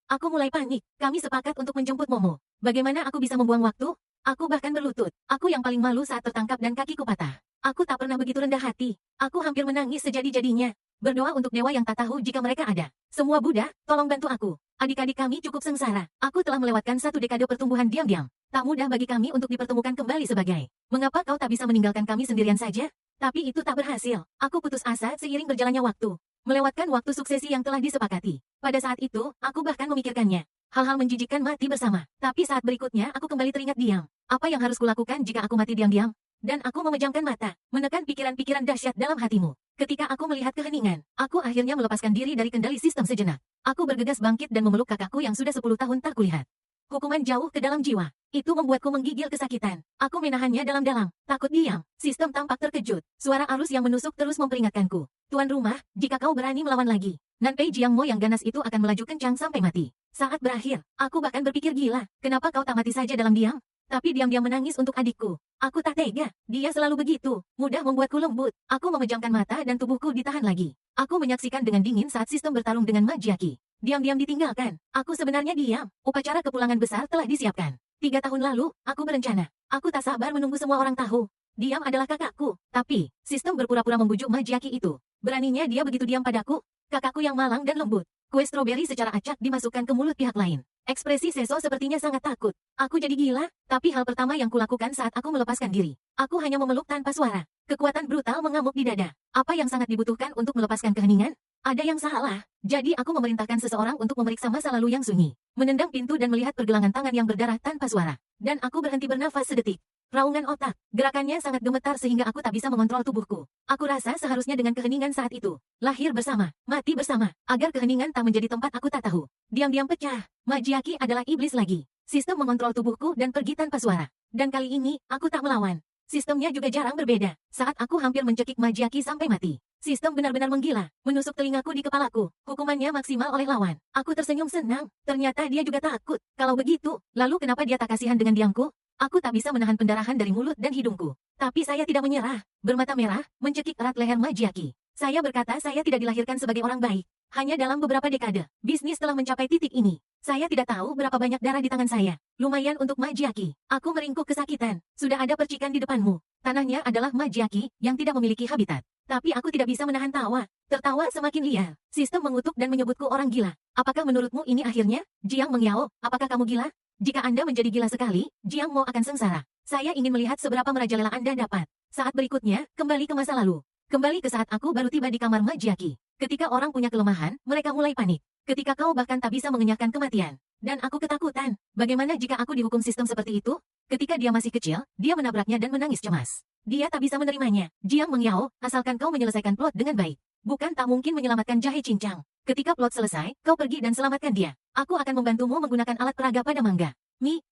Aku mulai panik. Kami sepakat untuk menjemput Momo. Bagaimana aku bisa membuang waktu? Aku bahkan berlutut. Aku yang paling malu saat tertangkap dan kakiku patah. Aku tak pernah begitu rendah hati. Aku hampir menangis sejadi-jadinya. Berdoa untuk dewa yang tak tahu jika mereka ada. Semua Buddha, tolong bantu aku. Adik-adik kami cukup sengsara. Aku telah melewatkan 1 dekade pertumbuhan diam-diam. Tak mudah bagi kami untuk dipertemukan kembali sebagai. Mengapa kau tak bisa meninggalkan kami sendirian saja? Tapi itu tak berhasil. Aku putus asa seiring berjalannya waktu. Melewatkan waktu suksesi yang telah disepakati. Pada saat itu, aku bahkan memikirkannya. Hal-hal menjijikkan mati bersama. Tapi saat berikutnya aku kembali teringat diam. Apa yang harus kulakukan jika aku mati diam-diam? Dan aku memejamkan mata, menekan pikiran-pikiran dahsyat dalam hatimu. Ketika aku melihat keheningan, aku akhirnya melepaskan diri dari kendali sistem sejenak. Aku bergegas bangkit dan memeluk kakakku yang sudah 10 tahun tak kulihat. Hukuman jauh ke dalam jiwa. Itu membuatku menggigil kesakitan. Aku menahannya dalam-dalam. Takut diam. Sistem tampak terkejut. Suara arus yang menusuk terus memperingatkanku. Tuan rumah, jika kau berani melawan lagi, Nanpei Jiang Mo yang ganas itu akan melaju kencang sampai mati. Saat berakhir, aku bahkan berpikir gila. Kenapa kau tak mati saja dalam diam? Tapi diam-diam menangis untuk adikku. Aku tak tega. Dia selalu begitu. Mudah membuatku lembut. Aku memejamkan mata dan tubuhku ditahan lagi. Aku menyaksikan dengan dingin saat sistem bertarung dengan Majiaki. Diam-diam ditinggalkan. Aku sebenarnya diam. Upacara kepulangan besar telah disiapkan. 3 tahun lalu, aku berencana. Aku tak sabar menunggu semua orang tahu. Diam adalah kakakku. Tapi, sistem berpura-pura membujuk Majiaki itu. Beraninya dia begitu diam padaku. Kakakku yang malang dan lembut. Kue stroberi secara acak dimasukkan ke mulut pihak lain. Ekspresi Seso sepertinya sangat takut. Aku jadi gila, tapi hal pertama yang kulakukan saat aku melepaskan diri. Aku hanya memeluk tanpa suara. Kekuatan brutal mengamuk di dada. Apa yang sangat dibutuhkan untuk melepaskan keheningan? Ada yang salah. Jadi aku memerintahkan seseorang untuk memeriksa masa lalu yang sunyi. Menendang pintu dan melihat pergelangan tangan yang berdarah tanpa suara. Dan aku berhenti bernafas sedetik. Raungan otak. Gerakannya sangat gemetar sehingga aku tak bisa mengontrol tubuhku. Aku rasa seharusnya dengan keheningan saat itu. Lahir bersama, mati bersama. Agar keheningan tak menjadi tempat aku tak tahu. Diam-diam pecah. Majiaki adalah iblis lagi. Sistem mengontrol tubuhku dan pergi tanpa suara. Dan kali ini, aku tak melawan. Sistemnya juga jarang berbeda. Saat aku hampir mencekik Majiaki sampai mati. Sistem benar-benar menggila. Menusuk telingaku di kepalaku. Hukumannya maksimal oleh lawan. Aku tersenyum senang. Ternyata dia juga takut. Kalau begitu, lalu kenapa dia tak kasihan dengan diamku? Aku tak bisa menahan pendarahan dari mulut dan hidungku. Tapi saya tidak menyerah. Bermata merah, mencekik erat leher Majiaki. Saya berkata saya tidak dilahirkan sebagai orang baik. Hanya dalam beberapa dekade, bisnis telah mencapai titik ini. Saya tidak tahu berapa banyak darah di tangan saya. Lumayan untuk Majiaki. Aku meringkuk kesakitan. Sudah ada percikan di depanmu. Tanahnya adalah Majiaki yang tidak memiliki habitat. Tapi aku tidak bisa menahan tawa. Tertawa semakin liar. Sistem mengutuk dan menyebutku orang gila. Apakah menurutmu ini akhirnya? Jiang Mengyao, apakah kamu gila? Jika Anda menjadi gila sekali, Jiang Mo akan sengsara. Saya ingin melihat seberapa merajalela Anda dapat. Saat berikutnya, kembali ke masa lalu. Kembali ke saat aku baru tiba di kamar Majiaki. Ketika orang punya kelemahan, mereka mulai panik. Ketika kau bahkan tak bisa mengenyahkan kematian. Dan aku ketakutan. Bagaimana jika aku dihukum sistem seperti itu? Ketika dia masih kecil, dia menabraknya dan menangis cemas. Dia tak bisa menerimanya. Jiang Mengyao, asalkan kau menyelesaikan plot dengan baik. Bukan tak mungkin menyelamatkan Jahe Cincang. Ketika plot selesai, kau pergi dan selamatkan dia. Aku akan membantumu menggunakan alat peraga pada manga.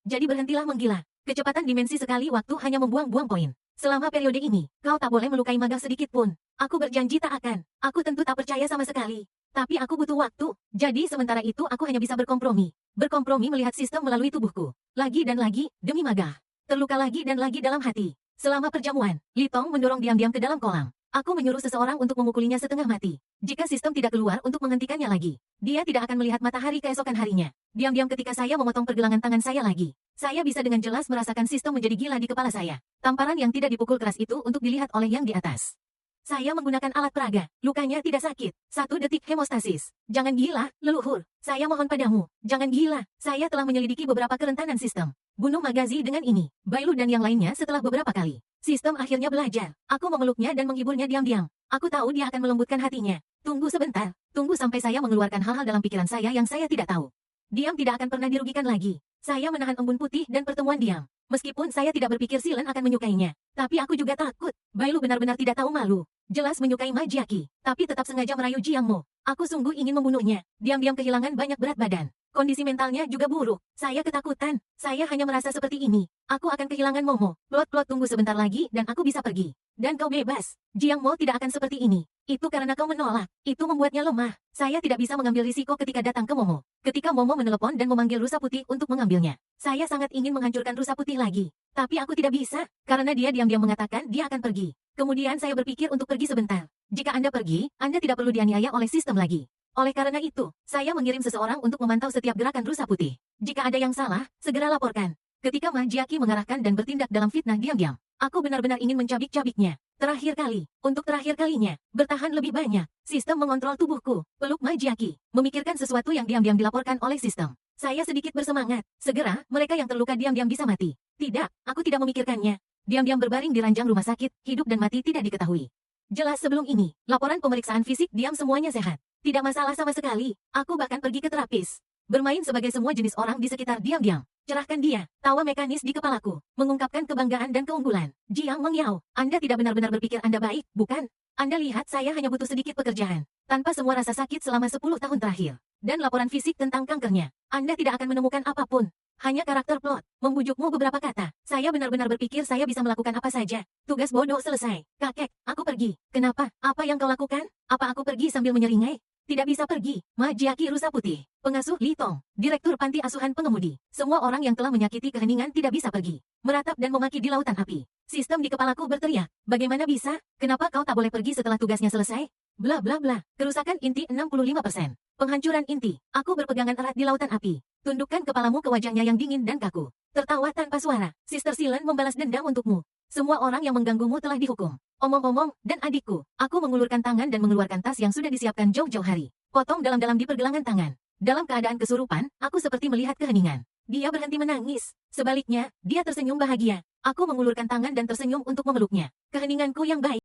Jadi berhentilah menggila. Kecepatan dimensi sekali waktu hanya membuang-buang poin. Selama periode ini, kau tak boleh melukai Maga sedikit pun. Aku berjanji tak akan. Aku tentu tak percaya sama sekali. Tapi aku butuh waktu. Jadi sementara itu aku hanya bisa berkompromi. Berkompromi melihat sistem melalui tubuhku. Lagi dan lagi, demi Maga. Terluka lagi dan lagi dalam hati. Selama perjamuan, Li Tong mendorong diam-diam ke dalam kolam. Aku menyuruh seseorang untuk memukulinya setengah mati. Jika sistem tidak keluar untuk menghentikannya lagi, dia tidak akan melihat matahari keesokan harinya. Diam-diam ketika saya memotong pergelangan tangan saya lagi. Saya bisa dengan jelas merasakan sistem menjadi gila di kepala saya. Tamparan yang tidak dipukul keras itu untuk dilihat oleh yang di atas. Saya menggunakan alat peraga. Lukanya tidak sakit. 1 detik hemostasis. Jangan gila, leluhur. Saya mohon padamu. Jangan gila. Saya telah menyelidiki beberapa kerentanan sistem. Bunuh Magazi dengan ini. Bailu dan yang lainnya setelah beberapa kali. Sistem akhirnya belajar. Aku memeluknya dan menghiburnya diam-diam. Aku tahu dia akan melembutkan hatinya. Tunggu sebentar. Tunggu sampai saya mengeluarkan hal-hal dalam pikiran saya yang saya tidak tahu. Diam tidak akan pernah dirugikan lagi. Saya menahan embun putih dan pertemuan diam. Meskipun saya tidak berpikir Silen akan menyukainya. Tapi aku juga takut. Bailu benar-benar tidak tahu malu. Jelas menyukai Majiaki. Tapi tetap sengaja merayu Jiang Mo. Aku sungguh ingin membunuhnya. Diam-diam kehilangan banyak berat badan. Kondisi mentalnya juga buruk. Saya ketakutan. Saya hanya merasa seperti ini. Aku akan kehilangan Momo. Plot-plot tunggu sebentar lagi dan aku bisa pergi. Dan kau bebas. Jiang Mo tidak akan seperti ini. Itu karena kau menolak. Itu membuatnya lemah. Saya tidak bisa mengambil risiko ketika datang ke Momo. Ketika Momo menelepon dan memanggil rusa putih untuk mengambilnya. Saya sangat ingin menghancurkan rusa putih lagi. Tapi aku tidak bisa. Karena dia diam-diam mengatakan dia akan pergi. Kemudian saya berpikir untuk pergi sebentar. Jika Anda pergi, Anda tidak perlu dianiaya oleh sistem lagi. Oleh karena itu, saya mengirim seseorang untuk memantau setiap gerakan rusa putih. Jika ada yang salah, segera laporkan. Ketika Majiaki mengarahkan dan bertindak dalam fitnah diam-diam, aku benar-benar ingin mencabik-cabiknya. Terakhir kali, untuk terakhir kalinya, bertahan lebih banyak. Sistem mengontrol tubuhku. Peluk Majiaki, memikirkan sesuatu yang diam-diam dilaporkan oleh sistem. Saya sedikit bersemangat. Segera, mereka yang terluka diam-diam bisa mati. Tidak, aku tidak memikirkannya. Diam-diam berbaring di ranjang rumah sakit, hidup dan mati tidak diketahui. Jelas sebelum ini, laporan pemeriksaan fisik diam semuanya sehat. Tidak masalah sama sekali. Aku bahkan pergi ke terapis. Bermain sebagai semua jenis orang di sekitar diam-diam. Cerahkan dia. Tawa mekanis di kepalaku. Mengungkapkan kebanggaan dan keunggulan. Jiang Mengyao, Anda tidak benar-benar berpikir Anda baik, bukan? Anda lihat saya hanya butuh sedikit pekerjaan. Tanpa semua rasa sakit selama 10 tahun terakhir. Dan laporan fisik tentang kankernya. Anda tidak akan menemukan apapun. Hanya karakter plot. Membujukmu beberapa kata. Saya benar-benar berpikir saya bisa melakukan apa saja. Tugas bodoh selesai. Kakek, aku pergi. Kenapa? Apa yang kau lakukan? Apa aku pergi sambil menyeringai? Tidak bisa pergi. Majiaki rusa putih. Pengasuh Li Tong. Direktur panti asuhan pengemudi. Semua orang yang telah menyakiti keheningan tidak bisa pergi. Meratap dan memaki di lautan api. Sistem di kepalaku berteriak. Bagaimana bisa? Kenapa kau tak boleh pergi setelah tugasnya selesai? Bla bla bla. Kerusakan inti 65%. Penghancuran inti. Aku berpegangan erat di lautan api. Tundukkan kepalamu ke wajahnya yang dingin dan kaku. Tertawa tanpa suara. Sister Silen membalas dendam untukmu. Semua orang yang mengganggumu telah dihukum. Omong-omong, dan adikku. Aku mengulurkan tangan dan mengeluarkan tas yang sudah disiapkan jauh-jauh hari. Potong dalam-dalam di pergelangan tangan. Dalam keadaan kesurupan, aku seperti melihat keheningan. Dia berhenti menangis. Sebaliknya, dia tersenyum bahagia. Aku mengulurkan tangan dan tersenyum untuk memeluknya. Keheninganku yang baik.